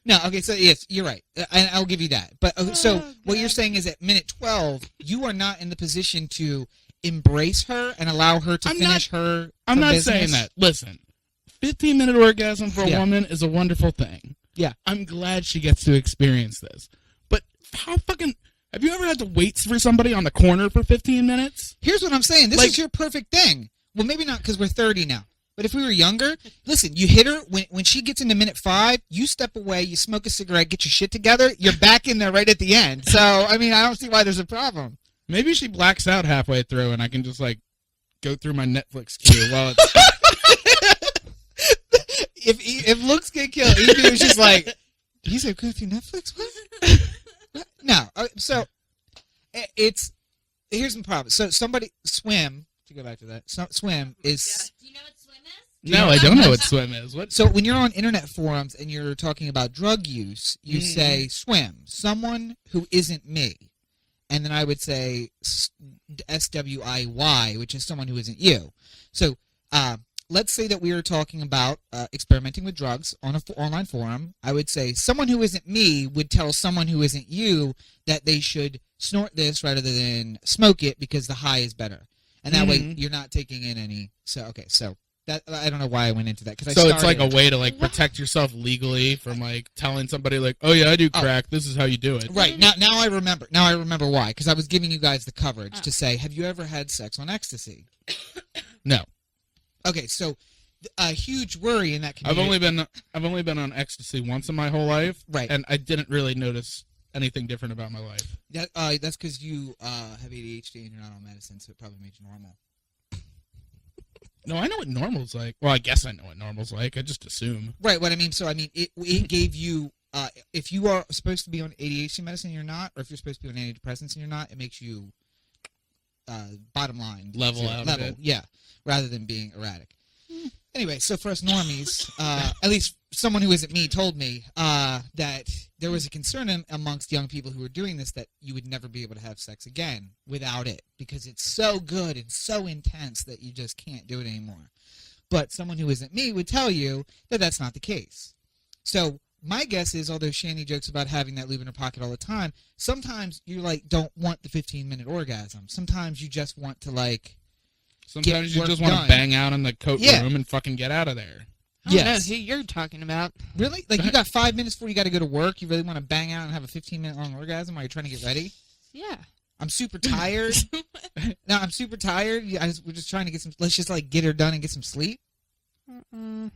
No, okay, so yes, you're right. And I'll give you that. But so what you're saying is at minute 12, you are not in the position to embrace her and allow her to finish her I'm not business? saying that. Listen, 15-minute orgasm for a Yeah. woman is a wonderful thing. Yeah. I'm glad she gets to experience this. But how fucking... Have you ever had to wait for somebody on the corner for 15 minutes? Here's what I'm saying. This Like- is your perfect thing. Well, maybe not because we're 30 now. But if we were younger, listen, you hit her. When she gets into minute 5, you step away, you smoke a cigarette, get your shit together, you're back in there right at the end. So, I mean, I don't see why there's a problem. Maybe she blacks out halfway through and I can just, like, go through my Netflix queue while it's... If looks get killed, Evie was just like, did he say go through Netflix? What? No. So, here's the problem. So, swim, to go back to that, swim is... Do you know what swim is? No, I don't know what swim is. What? So when you're on internet forums and you're talking about drug use, you say swim, someone who isn't me. And then I would say SWIY, which is someone who isn't you. So let's say that we were talking about experimenting with drugs on an online forum. I would say someone who isn't me would tell someone who isn't you that they should snort this rather than smoke it because the high is better. And that way you're not taking in any. So, okay, so. That, I don't know why I went into that. So it's like a way to like protect yourself legally from like telling somebody like, oh yeah, I do crack. This is how you do it. Right. Now I remember. Now I remember why. Because I was giving you guys the coverage to say, have you ever had sex on ecstasy? No. Okay, so a huge worry in that community. I've only been on ecstasy once in my whole life. Right. And I didn't really notice anything different about my life. That's because you have ADHD and you're not on medicine, so it probably made you normal. No, I know what normal's like. Well, I guess I know what normal's like. I just assume. Right. What I mean, so I mean, it gave you. If you are supposed to be on ADHD medicine and you're not, or if you're supposed to be on antidepressants and you're not, it makes you bottom line Level out of it. Yeah, rather than being erratic. Anyway, so for us normies, at least someone who isn't me told me that there was a concern amongst young people who were doing this that you would never be able to have sex again without it because it's so good and so intense that you just can't do it anymore. But someone who isn't me would tell you that that's not the case. So my guess is, although Shanny jokes about having that lube in her pocket all the time, sometimes you like don't want the 15-minute orgasm. Sometimes you just want to like. Sometimes you just want done. to bang out in the coat room and fucking get out of there. I don't know who you're talking about. Really? Like, you got 5 minutes before you got to go to work? You really want to bang out and have a 15-minute long orgasm while you're trying to get ready? Yeah. I'm super tired. No, I'm super tired. We're just trying to get some... Let's just, like, get her done and get some sleep? God,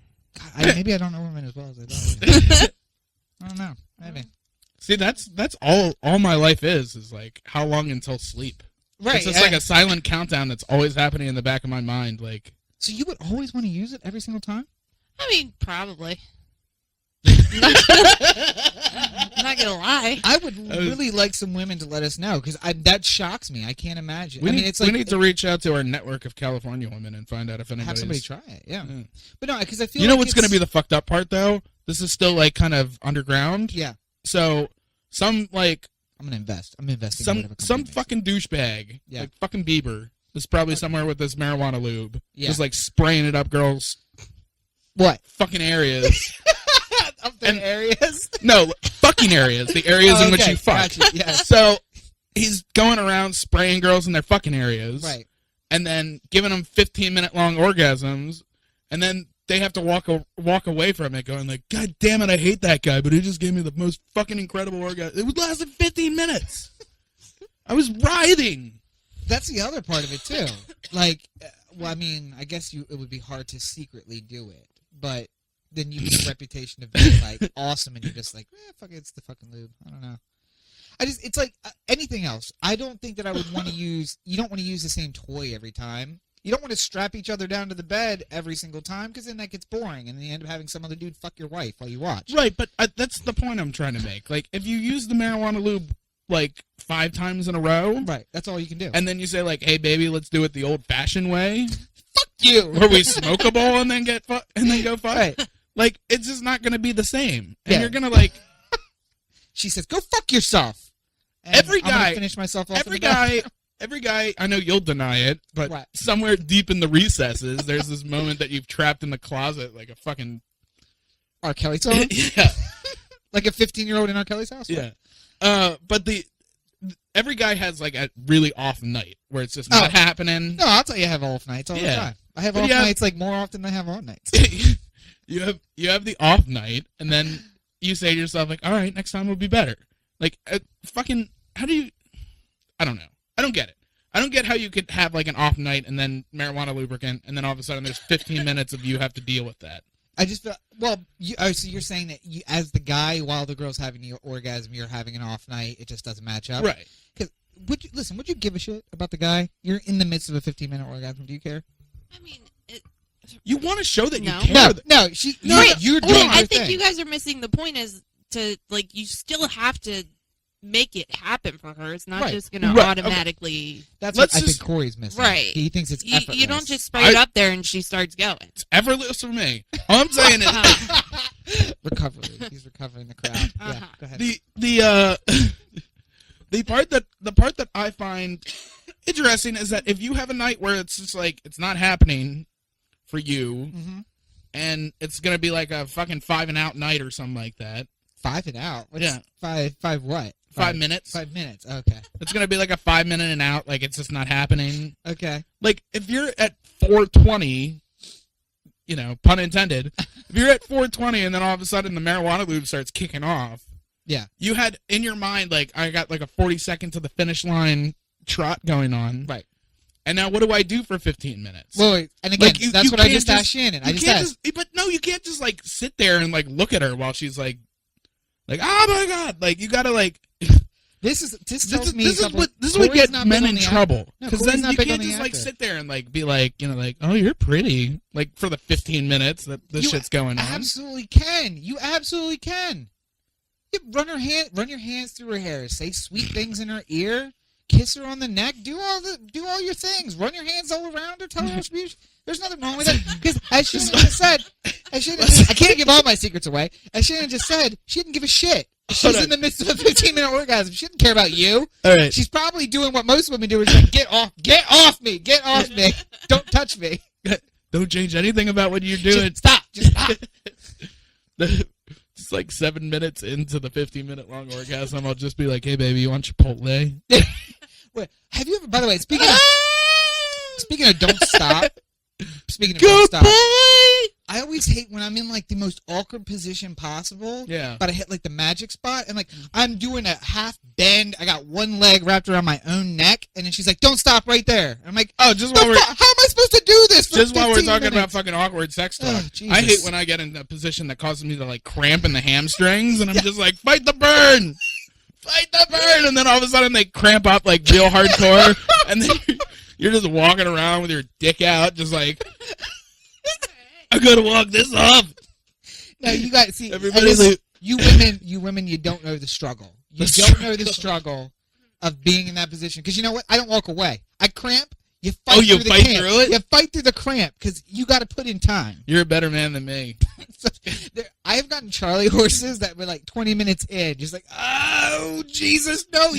maybe I don't know women as well as I thought. I don't know. Maybe. See, that's all my life is like, how long until sleep? Right. It's just like a silent countdown that's always happening in the back of my mind. Like, so you would always want to use it every single time? I mean, probably. Not gonna lie. I would really like some women to let us know because that shocks me. I can't imagine. we it's like need to reach out to our network of California women and find out if anybody have somebody try it. Yeah. But no, because I feel you know like what's going to be the fucked up part though? This is still like kind of underground. Yeah. So some like I'm gonna invest. I'm investing. Some fucking douchebag, like fucking Bieber, is probably somewhere with this marijuana lube, just like spraying it up girls' fucking areas. Up their areas? No, fucking areas. The areas in which you fuck. Gotcha. Yeah. So he's going around spraying girls in their fucking areas, right? And then giving them 15-minute long orgasms, and then they have to walk away from it going like, God damn it, I hate that guy, but he just gave me the most fucking incredible orgasm. It lasted 15 minutes. I was writhing. That's the other part of it, too. Like, well, I mean, I guess it would be hard to secretly do it, but then you get a reputation of being, like, awesome, and you're just like, fuck it, it's the fucking lube. I don't know. It's like anything else. I don't think that I would want to use, you don't want to use the same toy every time. You don't want to strap each other down to the bed every single time because then that gets boring and then you end up having some other dude fuck your wife while you watch. Right, but that's the point I'm trying to make. Like, if you use the marijuana lube, like, 5 times in a row. Right, that's all you can do. And then you say, like, hey, baby, let's do it the old-fashioned way. Fuck you! Where we smoke a bowl and then go fuck. Right. Like, it's just not going to be the same. And you're going to, like... She says, go fuck yourself! And every guy... I'm gonna finish myself off Every guy, I know you'll deny it, but somewhere deep in the recesses, there's this moment that you've trapped in the closet like a fucking... R. Kelly song? Yeah. Like a 15-year-old in R. Kelly's house? Yeah. But every guy has like a really off night where it's just not happening. No, I'll tell you I have off nights all the time. I have off nights like more often than I have on nights. You have the off night, and then you say to yourself like, all right, next time will be better. Like, how do you? I don't know. I don't get it. I don't get how you could have like an off night and then marijuana lubricant, and then all of a sudden there's 15 minutes of you have to deal with that. I just feel, so you're saying that you, as the guy, while the girl's having the orgasm, you're having an off night. It just doesn't match up, right? Because would you give a shit about the guy? You're in the midst of a 15-minute orgasm. Do you care? I mean, you want to show that you No. care. You're doing your I think thing. you guys are missing the point. Is to like you still have to make it happen for her. It's not just going to automatically. That's what I think Corey's missing. Right. He thinks it's effortless. You don't just spray it up there and she starts going. It's effortless for me. All I'm saying is recovery. He's recovering the crowd. Yeah, go ahead. The part that I find interesting is that if you have a night where it's just like it's not happening for you, and it's gonna be like a fucking 5 and out night or something like that. 5 and out? Yeah. Five what? 5 minutes. 5 minutes. Okay. It's gonna be like a 5 minute and out. Like it's just not happening. Okay. Like if you're at 4:20, pun intended. If you're at 4:20 and then all of a sudden the marijuana lube starts kicking off. Yeah. You had in your mind like I got like a 40-second to the finish line trot going on. Right. And now what do I do for 15 minutes? Well, and again, like, that's what I just asked Shannon. But no, you can't just like sit there and like look at her while she's like, oh my god, like you gotta like. This tells me this is what gets men in trouble, because then you can't just like sit there and like be like oh you're pretty like for the 15 minutes that this shit's going on. Absolutely can. You absolutely can. You run your hands through her hair, say sweet things in her ear. Kiss her on the neck. Do all your things. Run your hands all around her. Tell her how beautiful. There's nothing wrong with that. Because as Shannon just said, I can't give all my secrets away. As Shannon just said, she didn't give a shit. She's in the midst of a 15-minute orgasm. She didn't care about you. All right. She's probably doing what most women do, is like, get off me, don't touch me. Don't change anything about what you're doing. Just stop. It's like 7 minutes into the 15-minute long orgasm, I'll just be like, hey baby, you want Chipotle? Wait, have you ever? By the way, speaking of don't stop. Speaking of Good don't stop. boy! I always hate when I'm in like the most awkward position possible. Yeah. But I hit like the magic spot and like I'm doing a half bend. I got one leg wrapped around my own neck, and then she's like, "Don't stop right there." And I'm like, "Oh, how am I supposed to do this?" Just while we're talking minutes? about fucking awkward sex talk, Oh, I hate when I get in a position that causes me to like cramp in the hamstrings, and I'm just like, "Fight the burn." Fight the burn, and then all of a sudden they cramp up like real hardcore, and then you're just walking around with your dick out, just like, I gotta walk this off. No, you got see. Everybody's like, you women, you don't know the struggle. You don't know the struggle of being in that position. Because you know what? I don't walk away. I cramp. You fight through the cramp. Through it? You fight through the cramp because you got to put in time. You're a better man than me. I have gotten Charlie horses that were like 20 minutes in, just like, oh Jesus, no,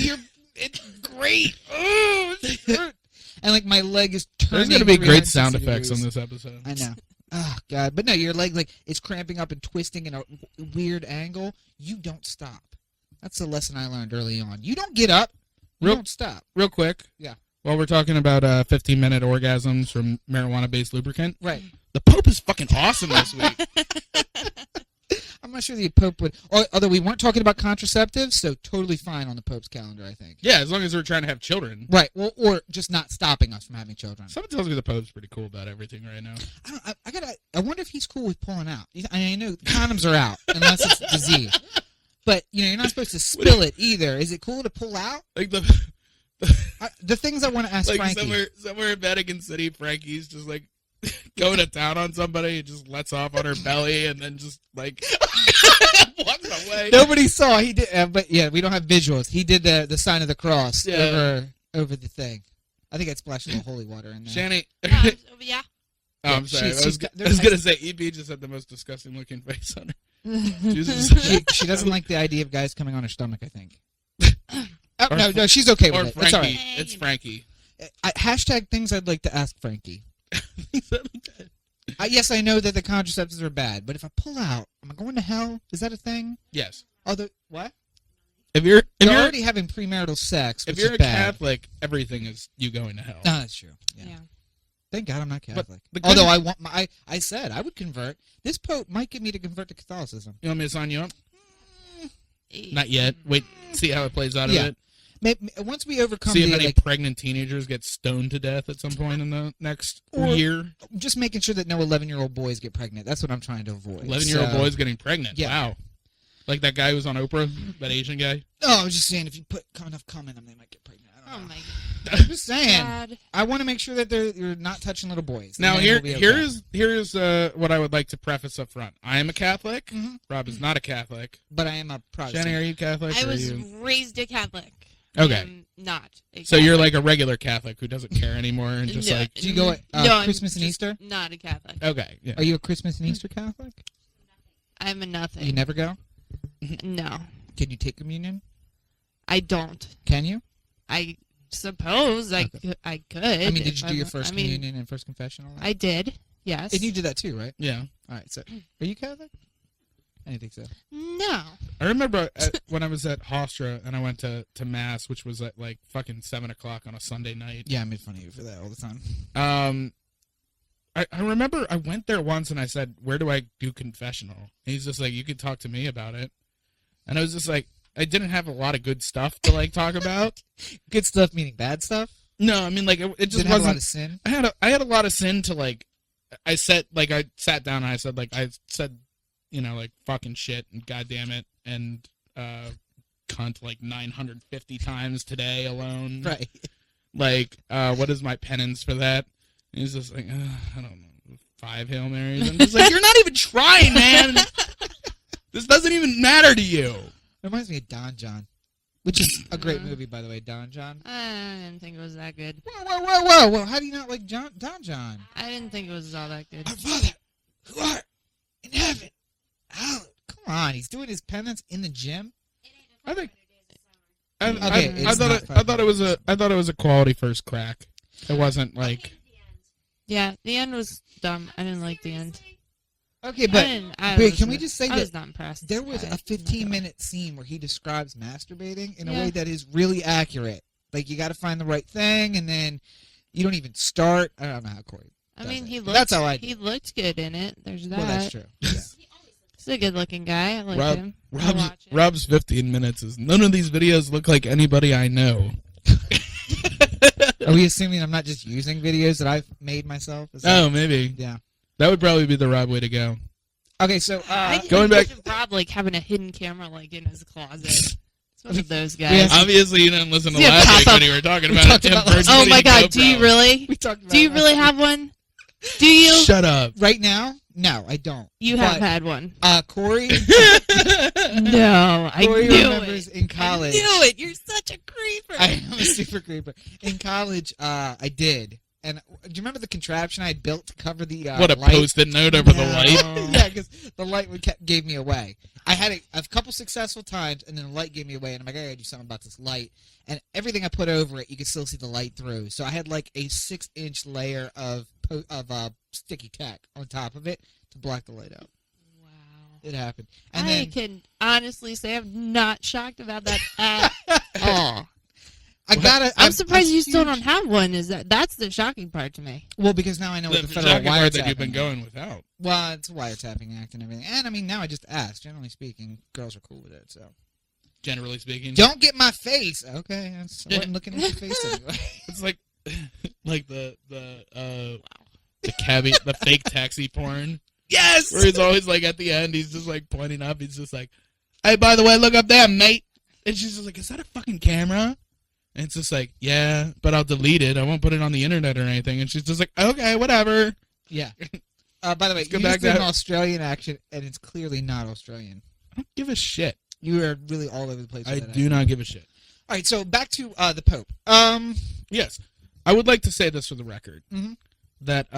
it's great. Oh, it hurt. And like my leg is turning. There's gonna be great sound 360 effects degrees. on this episode. I know. Oh God, but no, your leg like it's cramping up and twisting in a weird angle. You don't stop. That's the lesson I learned early on. You don't get up. You don't stop. Real quick. Yeah. While we're talking about 15-minute orgasms from marijuana-based lubricant, Right. The Pope is fucking awesome this week. I'm not sure the Pope would. Although we weren't talking about contraceptives, so totally fine on the Pope's calendar, I think. Yeah, as long as we're trying to have children. Right. Well, or just not stopping us from having children. Someone tells me the Pope's pretty cool about everything right now. I wonder if he's cool with pulling out. I know condoms are out unless it's disease, but you're not supposed to spill it either. Is it cool to pull out? Like the things I want to ask like Frankie. somewhere in Vatican City, Frankie's just like going to town on somebody and just lets off on her belly and then just like walks away. Nobody saw. He did, but yeah, we don't have visuals. He did the sign of the cross over the thing. I think I splashed a little holy water in there. Shanny. Yeah. Oh, I'm sorry. I was gonna say EP just had the most disgusting looking face on her. She doesn't like the idea of guys coming on her stomach, I think. No, she's okay with it. Frankie. It's all right. It's Frankie. Hashtag things I'd like to ask Frankie. Yes, I know that the contraceptives are bad, but if I pull out, am I going to hell? Is that a thing? Yes. What? If you're They're already having premarital sex, if which you're is a bad. Catholic, everything is you going to hell. No, that's true. Yeah. Yeah. Thank God I'm not Catholic. the good- Although I said I would convert. This Pope might get me to convert to Catholicism. You want me to sign you up? Not yet. Wait, see how it plays out Yeah. of it. Maybe, once we overcome See if the any like, pregnant teenagers get stoned to death at some point in the next Or- year. just making sure that no 11-year-old boys get pregnant. That's what I'm trying to avoid. 11-year-old So- boys getting pregnant. Yeah. Wow. Like that guy who was on Oprah, that Asian guy. Oh, I was just saying, if you put enough cum in them, they might get pregnant. I Oh don't know. my I'm just saying. God. I want to make sure that you're not touching little boys. Now And then here we'll be okay. here's what I would like to preface up front. I am a Catholic. Mhm. Rob is not a Catholic. But I am a Protestant. Jenny, are you Catholic? I or are was you... raised a Catholic. Okay. I am not. A So you're Catholic. like a regular Catholic who doesn't care anymore and just No, like Do you go at no, I'm Christmas and just Easter? Not a Catholic. okay. Yeah. Are you a Christmas and Easter Catholic? I'm a nothing. You never go? No, Can you take communion? I don't. Can you? I suppose I could. I mean, did if you do your I'm- first I mean, communion and first confession? All that? I did. Yes. And you did that too, right? Yeah. All right. So, are you Catholic? I didn't think so. No. I remember when I was at Hofstra and I went to Mass, which was at like fucking 7:00 on a Sunday night. Yeah, I made fun of you for that all the time. I remember I went there once and I said, "Where do I do confessional?" And he's just like, "You could talk to me about it." And I was just like, I didn't have a lot of good stuff to like talk about. Good stuff meaning bad stuff? No, I mean like it just Didn't have a lot wasn't. of sin? I had a lot of sin to like. I sat down and I said like fucking shit and goddamn it and cunt like 950 times today alone. Right. Like, what is my penance for that? And he's just like, I don't know, 5 Hail Marys. I'm just like, you're not even trying, man. This doesn't even matter to you. It reminds me of Don John, which is a great movie, by the way, Don John. I didn't think it was that good. Whoa. How do you not like Don John? I didn't think it was all that good. Our Father, who art in heaven, hallowed. Come on, he's doing his penance in the gym. I think. Okay, I it's thought it was a quality first crack. It wasn't like. Yeah, the end was dumb. I didn't like the end. Okay, but I wait, was- can we just say I that was not impressed. there was by a it. 15-minute scene where he describes masturbating in a Yeah. way that is really accurate. Like, you got to find the right thing, and then you don't even start. I don't know how Corey I does mean, it. he But looked. that's how I do. He looked good in it. There's that. Well, that's true. Yeah. He's a good-looking guy. I like him. I'll watch it. Rob's 15 minutes is none of these videos look like anybody I know. Are we assuming I'm not just using videos that I've made myself? Is that- Oh, maybe Yeah. that would probably be the Rob way to go. Okay, so I going back- imagine Rob like having a hidden camera like in his closet. It's one of those We guys. have- Obviously, you didn't listen to Yeah, last pop week up. when you were talking We about talked him about- purchasing Oh my a God! Do you GoPro. really? we talked about Do you it really last have one? Do you? Shut up. right now? No, I don't. You have But, had one. Corey. No, I Corey knew remembers it. in college. I knew it. You're such a creeper. I am a super creeper. In college, I did. And do you remember the contraption I had built to cover the What a light? post-it note over the light. Yeah, because the light gave me away. I had a couple successful times, and then the light gave me away, and I'm like, I gotta do something about this light. And everything I put over it, you could still see the light through. So I had like a 6-inch layer of sticky tack on top of it to block the light out. Wow. It happened. And I then can honestly say I'm not shocked about that at all. I'm surprised you still don't have one. That's the shocking part to me. Well, because now I know what The the federal shocking part that wiretapping you've been is. going without. Well, it's a wiretapping act and everything. And I mean, now I just ask. Generally speaking, girls are cool with it. So Generally speaking, don't get my face. Okay, I wasn't looking at your face anyway. it's like the cabbie, the fake taxi porn. Yes. Where he's always like at the end, he's just like pointing up. He's just like, "Hey, by the way, look up there, mate." And she's just like, "Is that a fucking camera?" And it's just like, "Yeah, but I'll delete it. I won't put it on the internet or anything." And she's just like, "Okay, whatever." Yeah. By the way, Let's go you back just did to- an Australian accent, and it's clearly not Australian. I don't give a shit. You are really all over the place. With I that do not give a shit. All right, so back to the Pope. Yes, I would like to say this for the record Mhm. that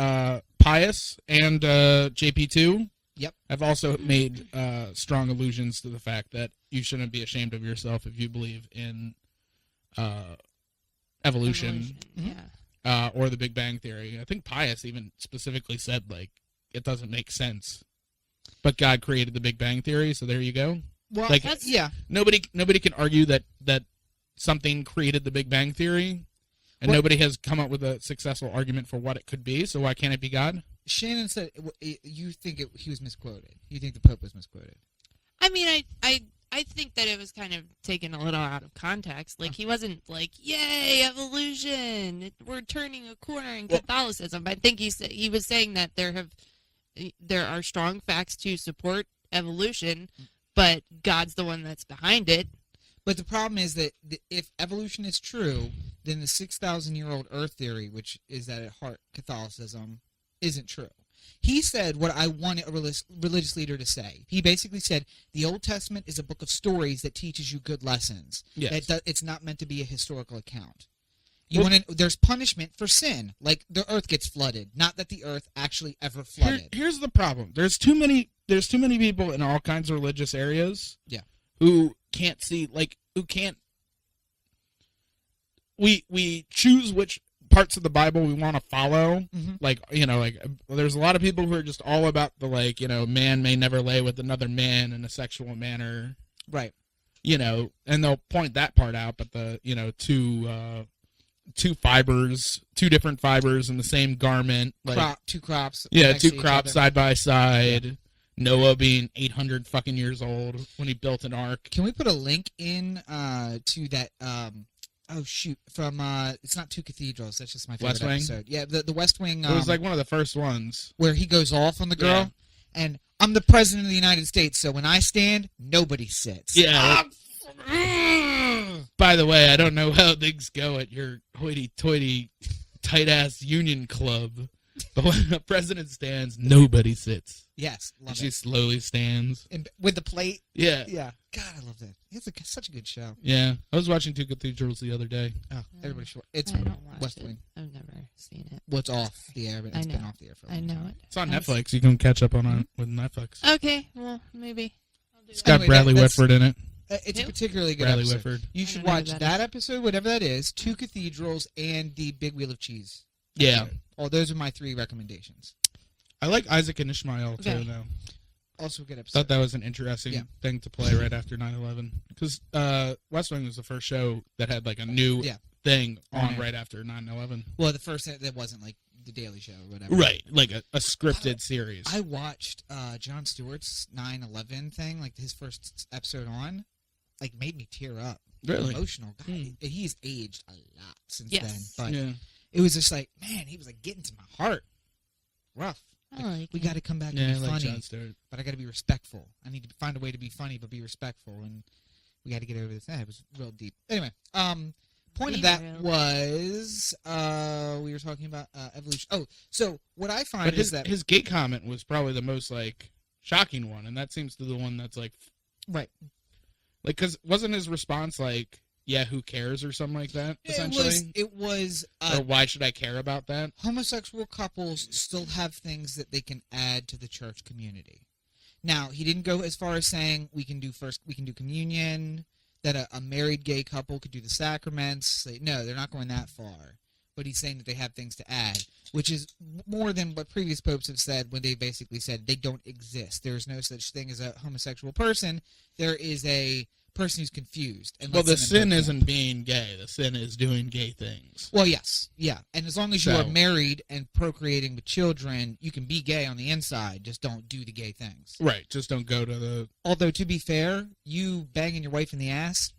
Pius and JP2 Yep. have also made strong allusions to the fact that you shouldn't be ashamed of yourself if you believe in evolution. Yeah. Or the Big Bang Theory. I think Pius even specifically said, like, it doesn't make sense. But God created the Big Bang Theory, so there you go. Well, Like, yeah. nobody can argue that something created the Big Bang Theory, and What- nobody has come up with a successful argument for what it could be. So why can't it be God? Shannon said you think he was misquoted. You think the Pope was misquoted. I mean, I think that it was kind of taken a little out of context. Like, he wasn't like, "Yay, evolution! We're turning a corner in Catholicism." I think he was saying that there are strong facts to support evolution, but God's the one that's behind it. But the problem is that if evolution is true, then the 6,000-year-old Earth theory, which is at heart Catholicism, isn't true. He said what I wanted a religious leader to say. He basically said the Old Testament is a book of stories that teaches you good lessons. Yes. It's not meant to be a historical account. There's punishment for sin, like the Earth gets flooded. Not that the Earth actually ever flooded. Here's the problem. There's too many people in all kinds of religious areas. Yeah. Who can't see, like, who can't. We choose which parts of the Bible we want to follow. Mm-hmm. Like, there's a lot of people who are just all about the, like, man may never lay with another man in a sexual manner. Right. And they'll point that part out, but the, two different fibers in the same garment. Like, two crops. yeah, next two to each crops other. side by side. Yeah. Noah being 800 fucking years old when he built an ark. Can we put a link in to that? From it's not Two Cathedrals. That's just my favorite West Wing? episode. Yeah, the West Wing. It was like one of the first ones. where he goes off on the girl, Yeah. and I'm the president of the United States, so when I stand, nobody sits. Yeah. By the way, I don't know how things go at your hoity-toity, tight-ass union club, but when the president stands, nobody sits. Yes, And love she it. slowly stands. And with the plate. Yeah. Yeah. God, I love that. It's such a good show. Yeah. I was watching Two Cathedrals the other day. Oh, everybody should. It's I don't watch West it. Wing. I've never seen it. Well, it's off the air, but I it's been know. off the air for a I long know time. it. It's on I've- Netflix. You can catch up on it with Netflix. Okay, well, maybe. I'll do It's that. got Anyway, Bradley that's- Whitford in it. It's a Who? particularly good Bradley episode. Whitford. You I should don't know who watch that that episode, whatever that is, Two Cathedrals, and the Big Wheel of Cheese. Yeah. Oh, those are my 3 recommendations. I like Isaac and Ishmael, too, Okay. though. Also a good episode. Thought that was an interesting Yeah. thing to play right after 9/11. Because West Wing was the first show that had, like, a new Yeah. thing on Yeah. right after 9/11. Well, the first that wasn't like the Daily Show or whatever. Right. Like a scripted series. I watched Jon Stewart's 9/11 thing, like his first episode on, like made me tear up. Really? Emotional guy. Hmm. He's aged a lot since Yes. then, but Yeah. it was just like, man, he was like getting to my heart. Rough. I like We it. got to come back Yeah, I and be like funny, Jon Stewart. but I got to be respectful. I need to find a way to be funny but be respectful, and we got to get over this. It was real deep. Anyway, point of Be that real. was we were talking about evolution. Oh, so what I find But is that his gay comment was probably the most, like, shocking one. And that seems to be the one that's, like, right. like, because wasn't his response, like, yeah, who cares or something like that, essentially? It was Or why should I care about that? homosexual couples still have things that they can add to the church community. Now, he didn't go as far as saying we can do communion, that a married gay couple could do the sacraments. No, they're not going that far. But he's saying that they have things to add, which is more than what previous popes have said when they basically said they don't exist. There is no such thing as a homosexual person. There is a person who's confused. And Well, the lets them sin in. isn't being gay. The sin is doing gay things. Well, yes, yeah, and as long as you So- are married and procreating with children, you can be gay on the inside. Just don't do the gay things. Right. Just don't go to the... Although, to be fair, you banging your wife in the ass,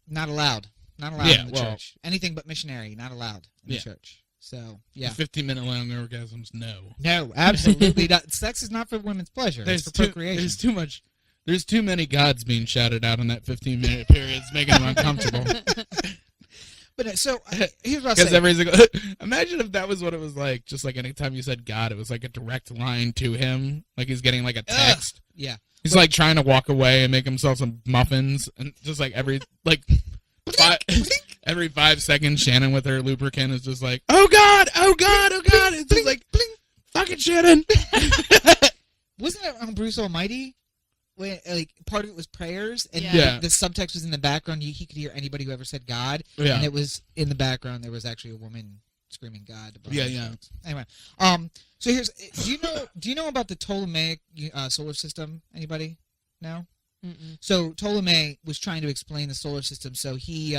not allowed. Not allowed Yeah, in the well- church. Anything but missionary, not allowed in Yeah. the church. So, yeah. 15-minute long orgasms, no. No, absolutely not. Sex is not for women's pleasure. It's for procreation. There's too much... There's too many gods being shouted out in that 15-minute period. It's making them uncomfortable. But so, here's what I'll Because say. every single... Imagine if that was what it was like. Just like anytime you said God, it was like a direct line to him. Like he's getting like a text. Yeah. He's like trying to walk away and make himself some muffins. And just like every... like every 5 seconds, Shannon with her lubricant is just like, oh God, oh God, oh God. It's just like, fucking Shannon. Wasn't it on Bruce Almighty? When, like, part of it was prayers, and Yeah. the subtext was in the background. He could hear anybody who ever said God, Yeah. and it was in the background. There was actually a woman screaming God. Yeah, yeah. Anyway, so here's do you know about the Ptolemaic solar system? Anybody? No. Mm-mm. So Ptolemy was trying to explain the solar system, so he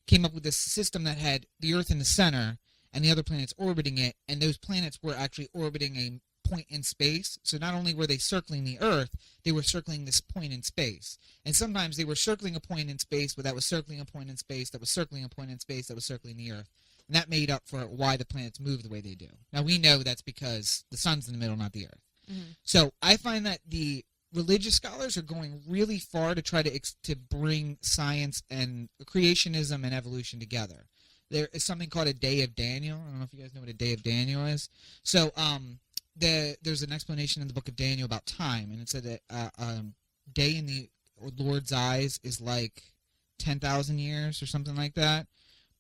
came up with this system that had the Earth in the center and the other planets orbiting it, and those planets were actually orbiting a point in space. So not only were they circling the Earth, they were circling this point in space. And sometimes they were circling a point in space, but that was circling a point in space, that was circling a point in space, that was circling the Earth. And that made up for why the planets move the way they do. Now we know that's because the sun's in the middle, not the Earth. Mm-hmm. So I find that the religious scholars are going really far to try to bring science and creationism and evolution together. There is something called a Day of Daniel. I don't know if you guys know what a Day of Daniel is. So there's an explanation in the book of Daniel about time, and it said that a day in the Lord's eyes is like 10,000 years or something like that.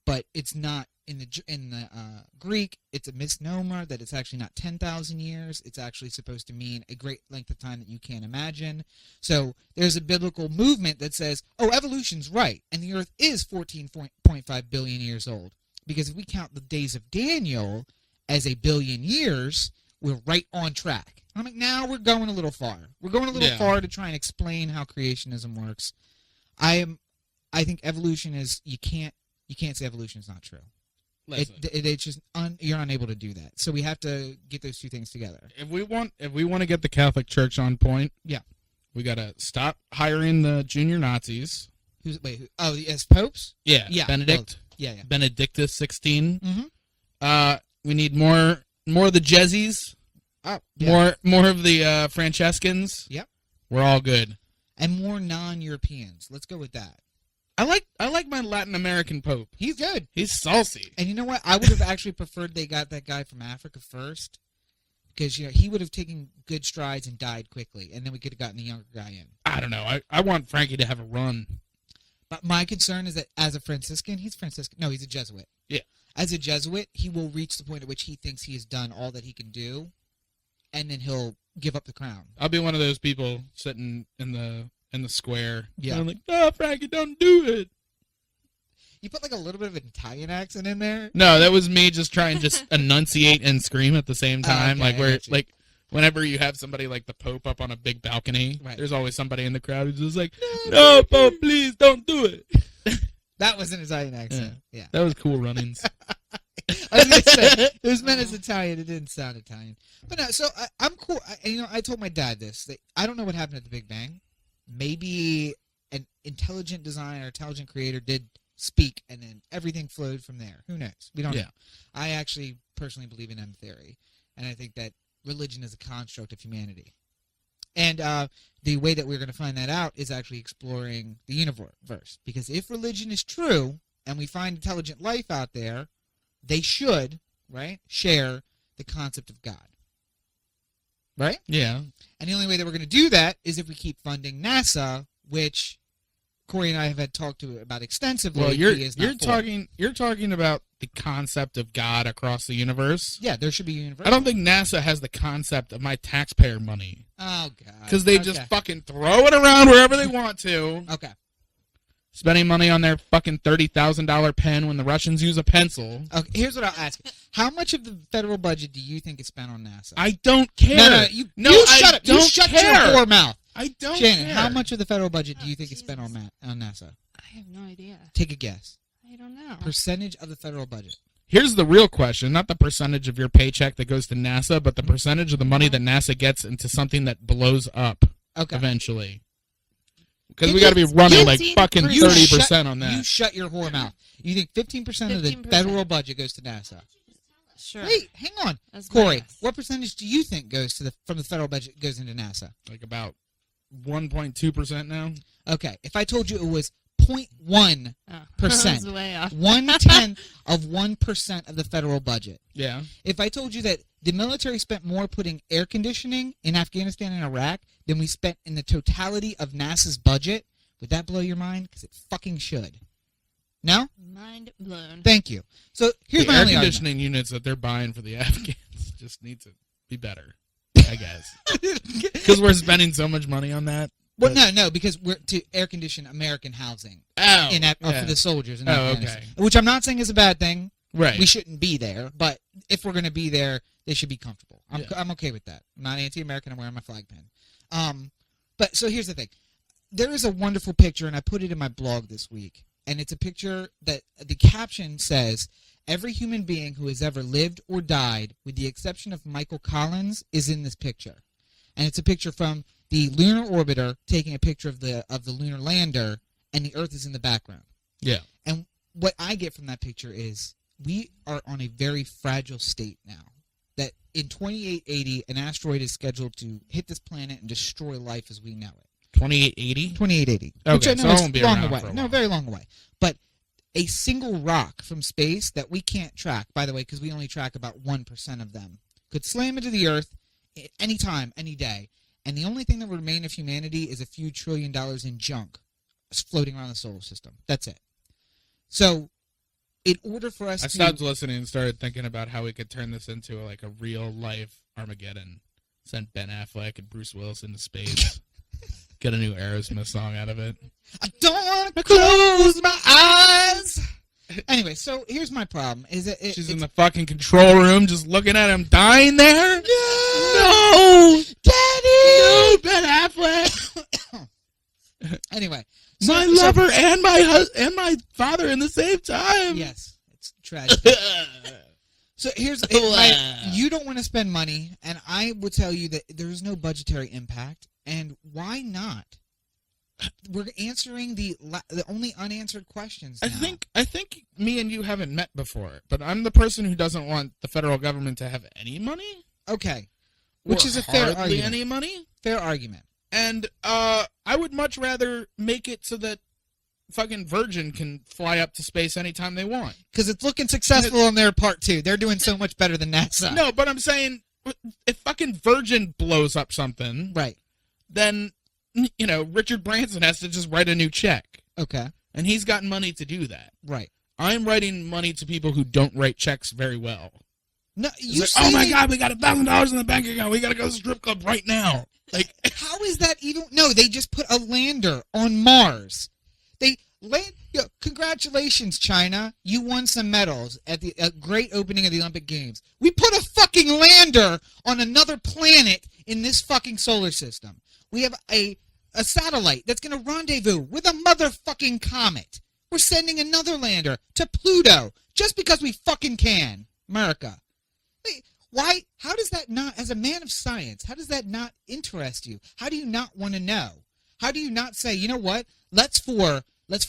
But it's not in the Greek. It's a misnomer that it's actually not 10,000 years. It's actually supposed to mean a great length of time that you can't imagine. So there's a biblical movement that says, oh, evolution's right, and the Earth is 14.5 billion years old. Because if we count the days of Daniel as a billion years, we're right on track. I'm like, now we're going a little far. We're going a little far to try and explain how creationism works. I think evolution is you can't say evolution is not true. It's just you're unable to do that. So we have to get those two things together. If we want to get the Catholic Church on point, we gotta stop hiring the junior Nazis. As popes? Yeah, Benedict. Well, yeah. Benedictus 16. Mm-hmm. We need more of the Jezzies. Oh, yeah. More of the Franciscans. Yep. We're all good. And more non-Europeans. Let's go with that. I like my Latin American Pope. He's good. He's saucy. And you know what? I would have actually preferred they got that guy from Africa first, because he would have taken good strides and died quickly, and then we could have gotten the younger guy in. I don't know. I want Frankie to have a run. But my concern is that as a Franciscan, he's a Jesuit. Yeah. As a Jesuit, he will reach the point at which he thinks he has done all that he can do, and then he'll give up the crown. I'll be one of those people sitting in the square. Yeah. And I'm like, no, Frankie, don't do it. You put like a little bit of an Italian accent in there. No, that was me just trying to just enunciate and scream at the same time. Okay, Whenever you have somebody like the Pope up on a big balcony, right, there's always somebody in the crowd who's just like, no, Pope, please don't do it. That was an Italian accent. Yeah. That was Cool Runnings. I was going to say, it was meant as Italian. It didn't sound Italian. But no, so I'm cool. I told my dad this. I don't know what happened at the Big Bang. Maybe an intelligent designer, intelligent creator did speak, and then everything flowed from there. Who knows? We don't know. I actually personally believe in M theory, and I think that religion is a construct of humanity. And the way that we're going to find that out is actually exploring the universe. Because if religion is true, and we find intelligent life out there, they should, right, share the concept of God. Right? Yeah. And the only way that we're going to do that is if we keep funding NASA, which Corey and I have had talked about extensively. Well, you're talking about the concept of God across the universe. Yeah, there should be a universe. I don't think NASA has the concept of my taxpayer money. Oh God. Because they just fucking throw it around wherever they want to. Okay. Spending money on their fucking $30,000 pen when the Russians use a pencil. Okay, here's what I'll ask you. How much of the federal budget do you think is spent on NASA? I don't care. No, you shut up. You shut your poor mouth. I don't Shannon, care. how much of the federal budget do you think is spent on NASA? I have no idea. Take a guess. I don't know. Percentage of the federal budget. Here's the real question, not the percentage of your paycheck that goes to NASA, but the percentage of the money that NASA gets into something that blows up eventually. Because we got to be running like fucking 30% on that. You shut your whore mouth. You think 15% of the federal budget goes to NASA? Sure. Wait, hang on. That's Corey, nice. what percentage do you think goes from the federal budget goes into NASA? Like about 1.2% now. Okay, if I told you it was 0.1%, That's way off. 1/10 of 1% of the federal budget. Yeah. If I told you that the military spent more putting air conditioning in Afghanistan and Iraq than we spent in the totality of NASA's budget, would that blow your mind? Because it fucking should. No? Mind blown. Thank you. So here's the my air only conditioning units that they're buying for the Afghans just need to be better, I guess. Because we're spending so much money on that. Well, no, because we're to air condition American housing for the soldiers in Afghanistan. Okay. Which I'm not saying is a bad thing. Right. We shouldn't be there, but if we're going to be there, they should be comfortable. I'm okay with that. I'm not anti-American. I'm wearing my flag pin. But so here's the thing. there is a wonderful picture, and I put it in my blog this week. And it's a picture that the caption says, "Every human being who has ever lived or died, with the exception of Michael Collins, is in this picture." And it's a picture from the lunar orbiter taking a picture of the lunar lander, and the Earth is in the background. Yeah. And what I get from that picture is we are on a very fragile state now. That in 2880, an asteroid is scheduled to hit this planet and destroy life as we know it. 2880? 2880. Okay, which I know so it is won't be long around away. for a No, while. very long away. But a single rock from space that we can't track, by the way, because we only track about 1% of them, could slam into the Earth at any time, any day. And the only thing that would remain of humanity is a few $1 trillion in junk floating around the solar system. That's it. So, in order for us I stopped listening and started thinking about how we could turn this into like a real life Armageddon. Send Ben Affleck and Bruce Willis into space. Get a new Aerosmith song out of it. I don't want to close my eyes. Anyway, so here's my problem. She's in the fucking control room just looking at him dying there. No! Daddy! No, Ben Affleck! Anyway. My lover and my father in the same time. Yes, it's tragic. So here's you don't want to spend money, and I would tell you that there's no budgetary impact, and why not? We're answering the only unanswered questions now. I think me and you haven't met before, but I'm the person who doesn't want the federal government to have any money. Okay, which is a fair hardly argument. any money. Fair argument. And I would much rather make it so that fucking Virgin can fly up to space anytime they want. Because it's looking successful on their part, too. They're doing so much better than NASA. No, but I'm saying, if fucking Virgin blows up something, right, then, you know, Richard Branson has to just write a new check. Okay. And he's got money to do that. Right. I'm writing money to people who don't write checks very well. No, you like, oh my God, we got $1,000 in the bank account. We got to go to the strip club right now. Like, how is that even? No, they just put a lander on Mars. They land. Congratulations, China! You won some medals at the great opening of the Olympic Games. We put a fucking lander on another planet in this fucking solar system. We have a satellite that's going to rendezvous with a motherfucking comet. We're sending another lander to Pluto just because we fucking can. America. Why? How does that not, as a man of science, how does that not interest you? How do you not want to know? How do you not say, you know what? Let's for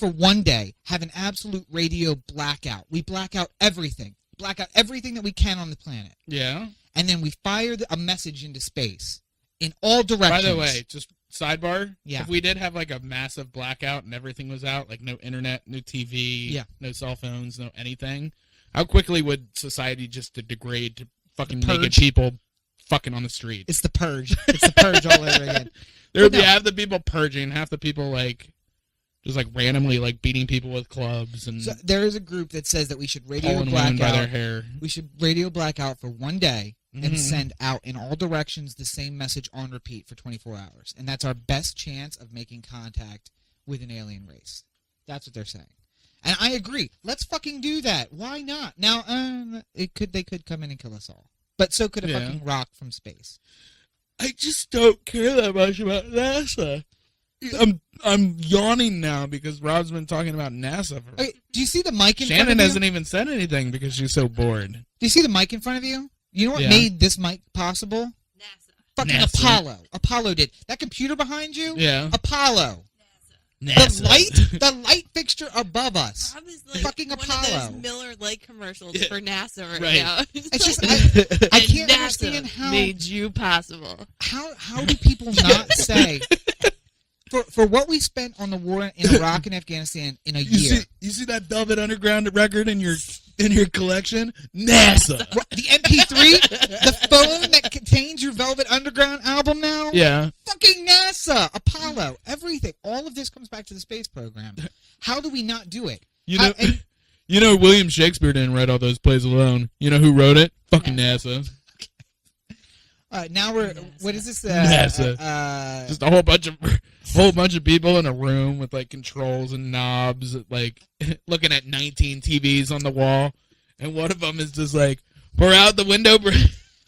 one day have an absolute radio blackout. We black out everything that we can on the planet. Yeah. And then we fire a message into space in all directions. By the way, just sidebar. Yeah. If we did have like a massive blackout and everything was out, like no internet, no TV, no cell phones, no anything, how quickly would society just degrade to fucking naked people fucking on the street? It's the purge. It's the purge all over again. There would be half the people purging, half the people like just like randomly like beating people with clubs. And so there is a group that says that we should radio blackout blackout. By their hair. We should radio blackout for one day and send out in all directions the same message on repeat for 24 hours, and that's our best chance of making contact with an alien race. That's what they're saying. And I agree. Let's fucking do that. Why not? Now, they could come in and kill us all. But so could a fucking rock from space. I just don't care that much about NASA. I'm yawning now because Rob's been talking about NASA. Okay, do you see the mic in front of you? Shannon hasn't even said anything because she's so bored. Do you see the mic in front of you? You know what made this mic possible? NASA. Fucking NASA. Apollo. Apollo did. That computer behind you? Yeah. Apollo. NASA. The light fixture above us. Rob is like fucking one Apollo. of those Miller Lite commercials for NASA right Right. now. It's just like, I and can't NASA understand how made you possible. how do people not say for what we spent on the war in Iraq and Afghanistan in a year? You see that Velvet Underground record in your collection? NASA. What, the MP3, the phone that contains your Velvet Underground album now? Yeah. Fucking NASA, Apollo, everything. All of this comes back to the space program. How do we not do it? You know, William Shakespeare didn't write all those plays alone. You know who wrote it? Fucking NASA. Now we're what is this? NASA. Just a whole bunch of people in a room with like controls and knobs, like looking at 19 TVs on the wall, and one of them is just like, pour out the window.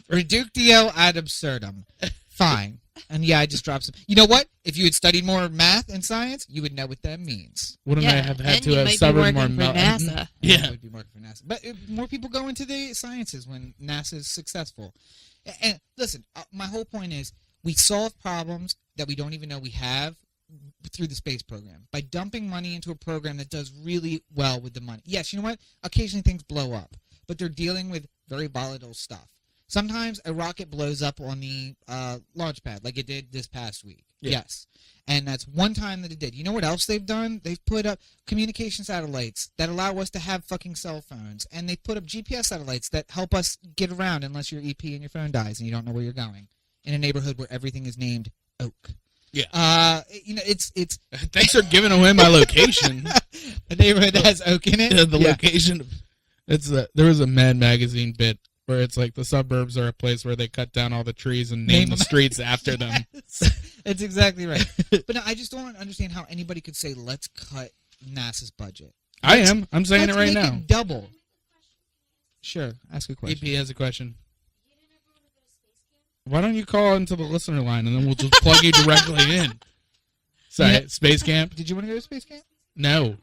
Reductio ad absurdum. Fine. And yeah, I just dropped some. You know what? If you had studied more math and science, you would know what that means. Wouldn't I have had and to you have might be suffered more working for NASA. Yeah. It would be working for NASA. But more people go into the sciences when NASA is successful. And listen, my whole point is we solve problems that we don't even know we have through the space program by dumping money into a program that does really well with the money. Yes, you know what? Occasionally things blow up, but they're dealing with very volatile stuff. Sometimes a rocket blows up on the launch pad like it did this past week. Yeah. Yes. And that's one time that it did. You know what else they've done? They've put up communication satellites that allow us to have fucking cell phones. And they've put up GPS satellites that help us get around unless you're EP and your phone dies and you don't know where you're going. In a neighborhood where everything is named Oak. Yeah. You know, it's Thanks for giving away my location. a neighborhood that has Oak in it. Yeah, the location. There was a Mad Magazine bit where it's like the suburbs are a place where they cut down all the trees and name the streets after them. That's exactly right. But no, I just don't understand how anybody could say, let's cut NASA's budget. I'm saying it Let's right make now. it double. Sure, ask a question. EP has a question. Why don't you call into the listener line and then we'll just plug you directly in? Sorry, Yeah. space camp? Did you want to go to space camp? No.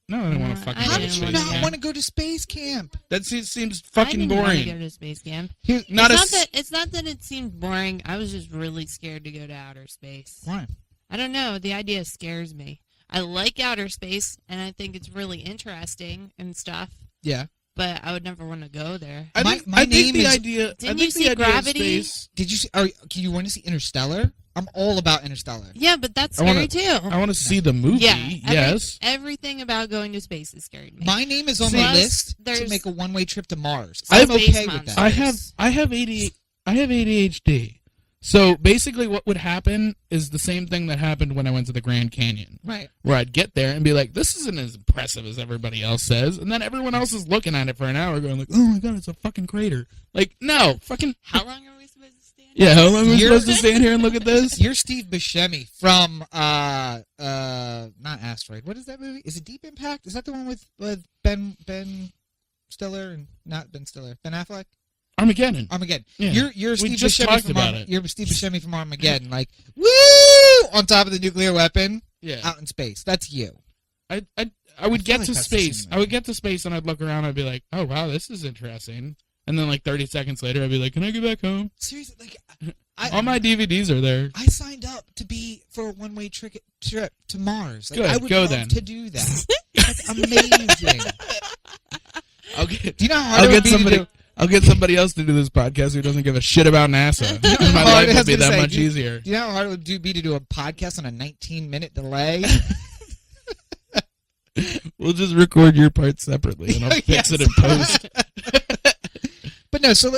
No, I don't want to fucking I go How to did you space not camp. want to go to space camp? That seems I fucking didn't want to boring. go to space camp. Not It's not that it seemed boring. I was just really scared to go to outer space. Why? I don't know. The idea scares me. I like outer space, and I think it's really interesting and stuff. Yeah. But I would never want to go there. I My think, I think name the is- idea. I Didn't think you the see idea of Gravity? space- Did you see? Can you want to see Interstellar? I'm all about Interstellar. Yeah, but that's I wanna- scary too. I want to see the movie. Yeah, Yes. Everything about going to space is scary to me. My name is on Plus, the list to there's- make a one-way trip to Mars. Some I'm space okay with that. monsters. I have ADHD. So basically, what would happen is the same thing that happened when I went to the Grand Canyon, Right. where I'd get there and be like, "This isn't as impressive as everybody else says," and then everyone else is looking at it for an hour, going like, "Oh my god, it's a fucking crater!" Like, no, fucking. How long are we supposed to stand? Yeah, how long are we You're- supposed to stand here and look at this? You're Steve Buscemi from not Asteroid. What is that movie? Is it Deep Impact? Is that the one with Ben Stiller and not Ben Stiller? Ben Affleck? Armageddon. Armageddon. Yeah. You're We Steve just Buscemi talked from about it. You're Steve Buscemi from Armageddon, like woo on top of the nuclear weapon Yeah, out in space. That's you. I would I feel get like to that's the space. same I would movie. get to space and I'd look around. I'd be like, "Oh wow, this is interesting." And then like 30 seconds later, I'd be like, "Can I get back home?" Seriously, like All my DVDs are there. I signed up to be for a one-way trip to Mars. Like, Good, I would go love then. to do that. That's amazing. I'll get, Do you know how hard it would be to do? I'll get somebody else to do this podcast who doesn't give a shit about NASA. And my Oh, I life will was be gonna that say, much do you- easier. Do you know how hard it would be to do a podcast on a 19-minute delay? We'll just record your part separately, and I'll fix it in post. But no, so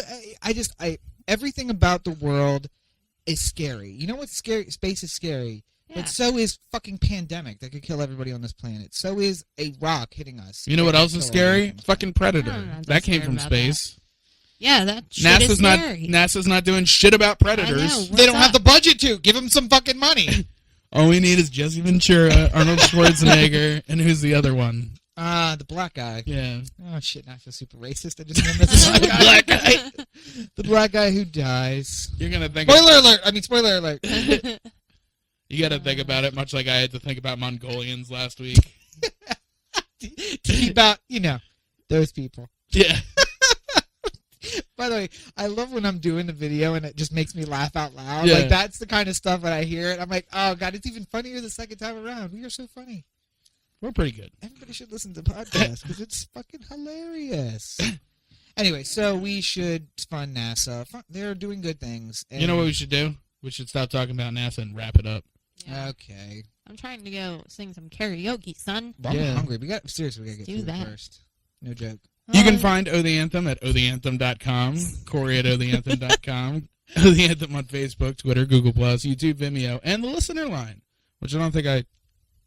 everything about the world is scary. You know what's scary? Space is scary. Yeah. But so is fucking pandemic that could kill everybody on this planet. So is a rock hitting us. You know what that else could is kill everybody scary? on this Fucking I Predator. don't know, I'm That came scared from about space. Yeah, that shit is scary. NASA's not doing shit about predators. I know. planet. They don't What's have the budget to. Give them some fucking money. All we need is Jesse Ventura, Arnold Schwarzenegger, and who's the other one? The black guy. Yeah. Oh shit! Now I feel super racist. I just remembered the Black guy. The black guy who dies. You're gonna think. Spoiler alert! I mean, spoiler alert. You got to think about it, much like I had to think about Mongolians last week. To keep out, those people. Yeah. By the way, I love when I'm doing the video and it just makes me laugh out loud. Yeah. Like, that's the kind of stuff when I hear it. I'm like, oh, God, it's even funnier the second time around. We are so funny. We're pretty good. Everybody should listen to the podcast because it's fucking hilarious. Anyway, so we should fund NASA. They're doing good things. And You know what we should do? We should stop talking about NASA and wrap it up. Yeah. Okay. I'm trying to go sing some karaoke, son. Well, I'm Yeah. hungry. We gotta get Do food that. first. No joke. You can find Oh the Anthem at ohtheanthem.com, Corey at ohtheanthem.com, Oh the Anthem on Facebook, Twitter, Google+, YouTube, Vimeo, and the listener line, which I don't think I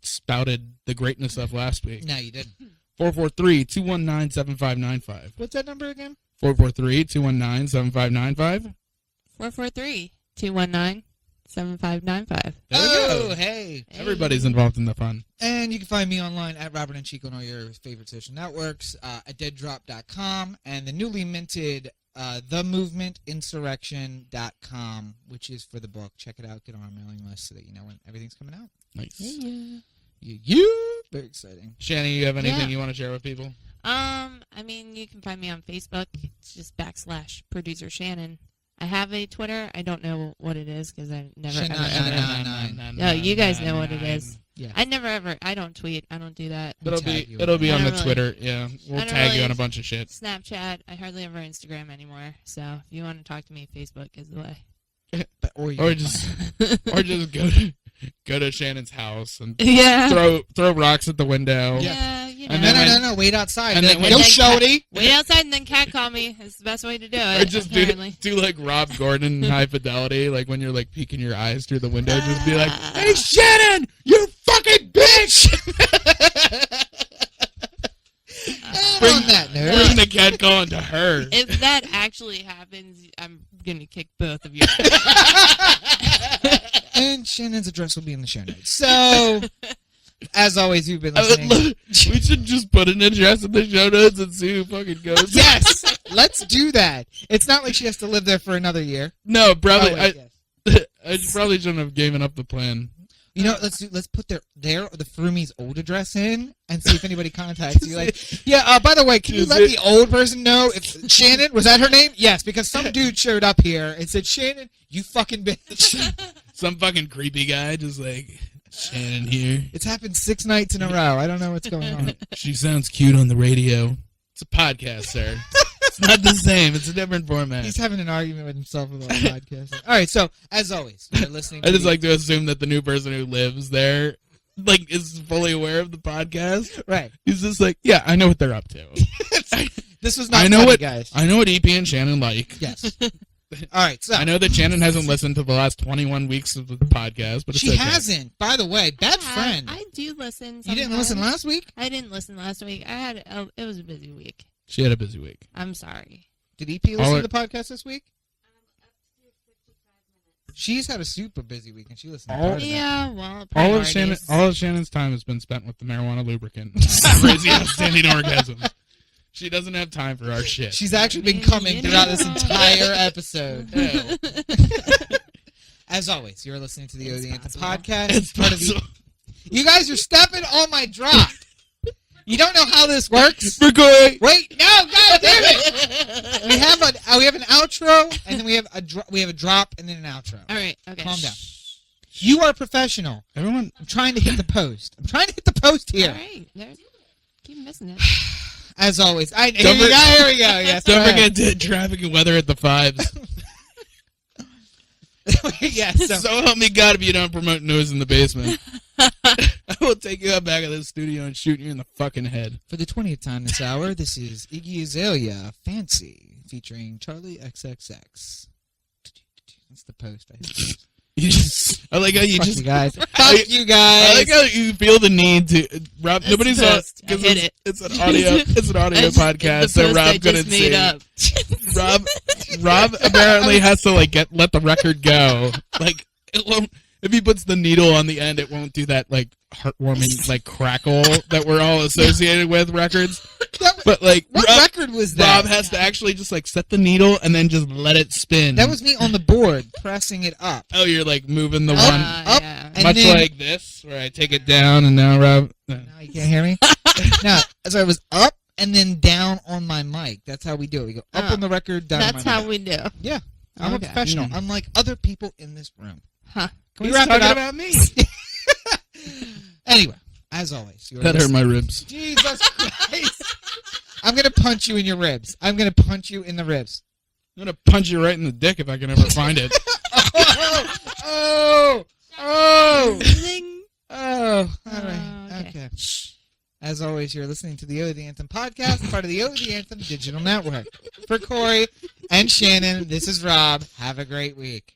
spouted the greatness of last week. No, you didn't. 443-219-7595. What's that number again? 443-219-7595. 443-219-7595. There we go. Hey. Everybody's involved in the fun. And you can find me online at Robert and Chico on all your favorite social networks, at deaddrop.com, and the newly minted themovementinsurrection.com, which is for the book. Check it out. Get on our mailing list so that you know when everything's coming out. Nice. Yeah. Very exciting. Shannon, you have anything you want to share with people? I mean, you can find me on Facebook. It's just / producer Shannon. I have a Twitter. I don't know what it is because I never. No, you guys know what it is. Yeah. I don't tweet. I don't do that. It'll be on the Twitter. Yeah, we'll tag you on a bunch of shit. Snapchat. I hardly ever Instagram anymore. So if you want to talk to me, Facebook is the way. Or just go to Shannon's house and throw rocks at the window. Yeah, And no, wait outside. And then wait outside and then catcall me. It's the best way to do it. Or just do like Rob Gordon in High Fidelity, like when you're like peeking your eyes through the window, just be like, "Hey Shannon, you fucking bitch!" Bring the cat calling to her. If that actually happens, I'm gonna kick both of you. And Shannon's address will be in the show notes. So, as always, you've been listening. We should just put an address in the show notes and see who fucking goes. Yes, let's do that. It's not like she has to live there for another year. No, probably. I probably shouldn't have given up the plan. You know, let's put the Frumi's old address in and see if anybody contacts you. Like, by the way, can you let the old person know if Shannon, was that her name? Yes, because some dude showed up here and said, "Shannon, you fucking bitch." Some fucking creepy guy just like, "Shannon here." It's happened 6 nights in a row. I don't know what's going on. She sounds cute on the radio. It's a podcast, sir. It's not the same. It's a different format. He's having an argument with himself about podcasting. All right, so as always, you're listening. I just like to assume that the new person who lives there, like, is fully aware of the podcast. Right. He's just like, yeah, I know what they're up to. This was not funny, guys. I know what EP and Shannon like. Yes. All right, so I know that Shannon hasn't listened to the last 21 weeks of the podcast, but she hasn't. By the way, bad friend. I do listen. Sometimes. You didn't listen last week? I didn't listen last week. It was a busy week. She had a busy week. I'm sorry. Did EP listen to the podcast this week? She's had a super busy week, and she listened to part of well, all of Shannon's time has been spent with the marijuana lubricant. Crazy outstanding orgasm. She doesn't have time for our shit. She's actually been coming throughout this entire episode. As always, you're listening to the OD Anthem podcast. It's part of the. You guys are stepping on my drop. You don't know how this works. We're going. Wait, no, god damn it! We have an outro, and then we have a drop, and then an outro. All right, okay. Calm down. You are professional. Everyone, I'm trying to hit the post. Here. All right, keep missing it. As always, here we go. Yes, don't forget traffic and weather at the 5s. Yes. So help me God if you don't promote noise in the basement. I will take you out back of the studio and shoot you in the fucking head. For the 20th time this hour, this is Iggy Azalea, Fancy, featuring Charlie XXX. That's the post, I suppose. I like how you Fuck just you guys. Fuck you guys. I like how you feel the need to Rob. That's Nobody's on because it's an audio. It's an audio podcast, so Rob couldn't see. Rob apparently has to like let the record go. Like it won't. If he puts the needle on the end, it won't do that like heartwarming like crackle that we're all associated with records. But like, what record was that? Rob has to actually just like set the needle and then just let it spin. That was me on the board pressing it up. Oh, you're like moving the up, one up, yeah. and much then, like this, where I take it down and now Rob. Now you can't hear me. No, so I was up and then down on my mic. That's how we do it. We go up on the record, down. That's on my how mic. we do. Yeah, I'm a professional. Unlike other people in this room. Huh. Can we wrap it up? About me. Anyway, as always, That hurt my ribs. Jesus Christ! I'm gonna punch you in your ribs. I'm gonna punch you in the ribs. I'm gonna punch you right in the dick if I can ever find it. Oh! Zing. All right. Okay. Okay. As always, you're listening to the OD Anthem podcast, part of the OD Anthem Digital Network. For Corey and Shannon, this is Rob. Have a great week.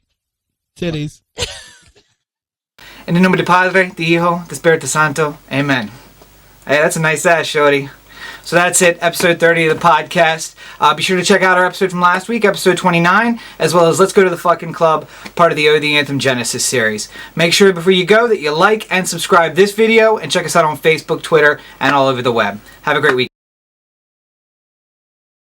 Titties. In the nome del Padre, del Hijo, del Espíritu Santo. Amen. Hey, that's a nice ass, shorty. So that's it, episode 30 of the podcast. Be sure to check out our episode from last week, episode 29, as well as Let's Go to the Fucking Club, part of the OD Anthem Genesis series. Make sure before you go that you like and subscribe this video, and check us out on Facebook, Twitter, and all over the web. Have a great week.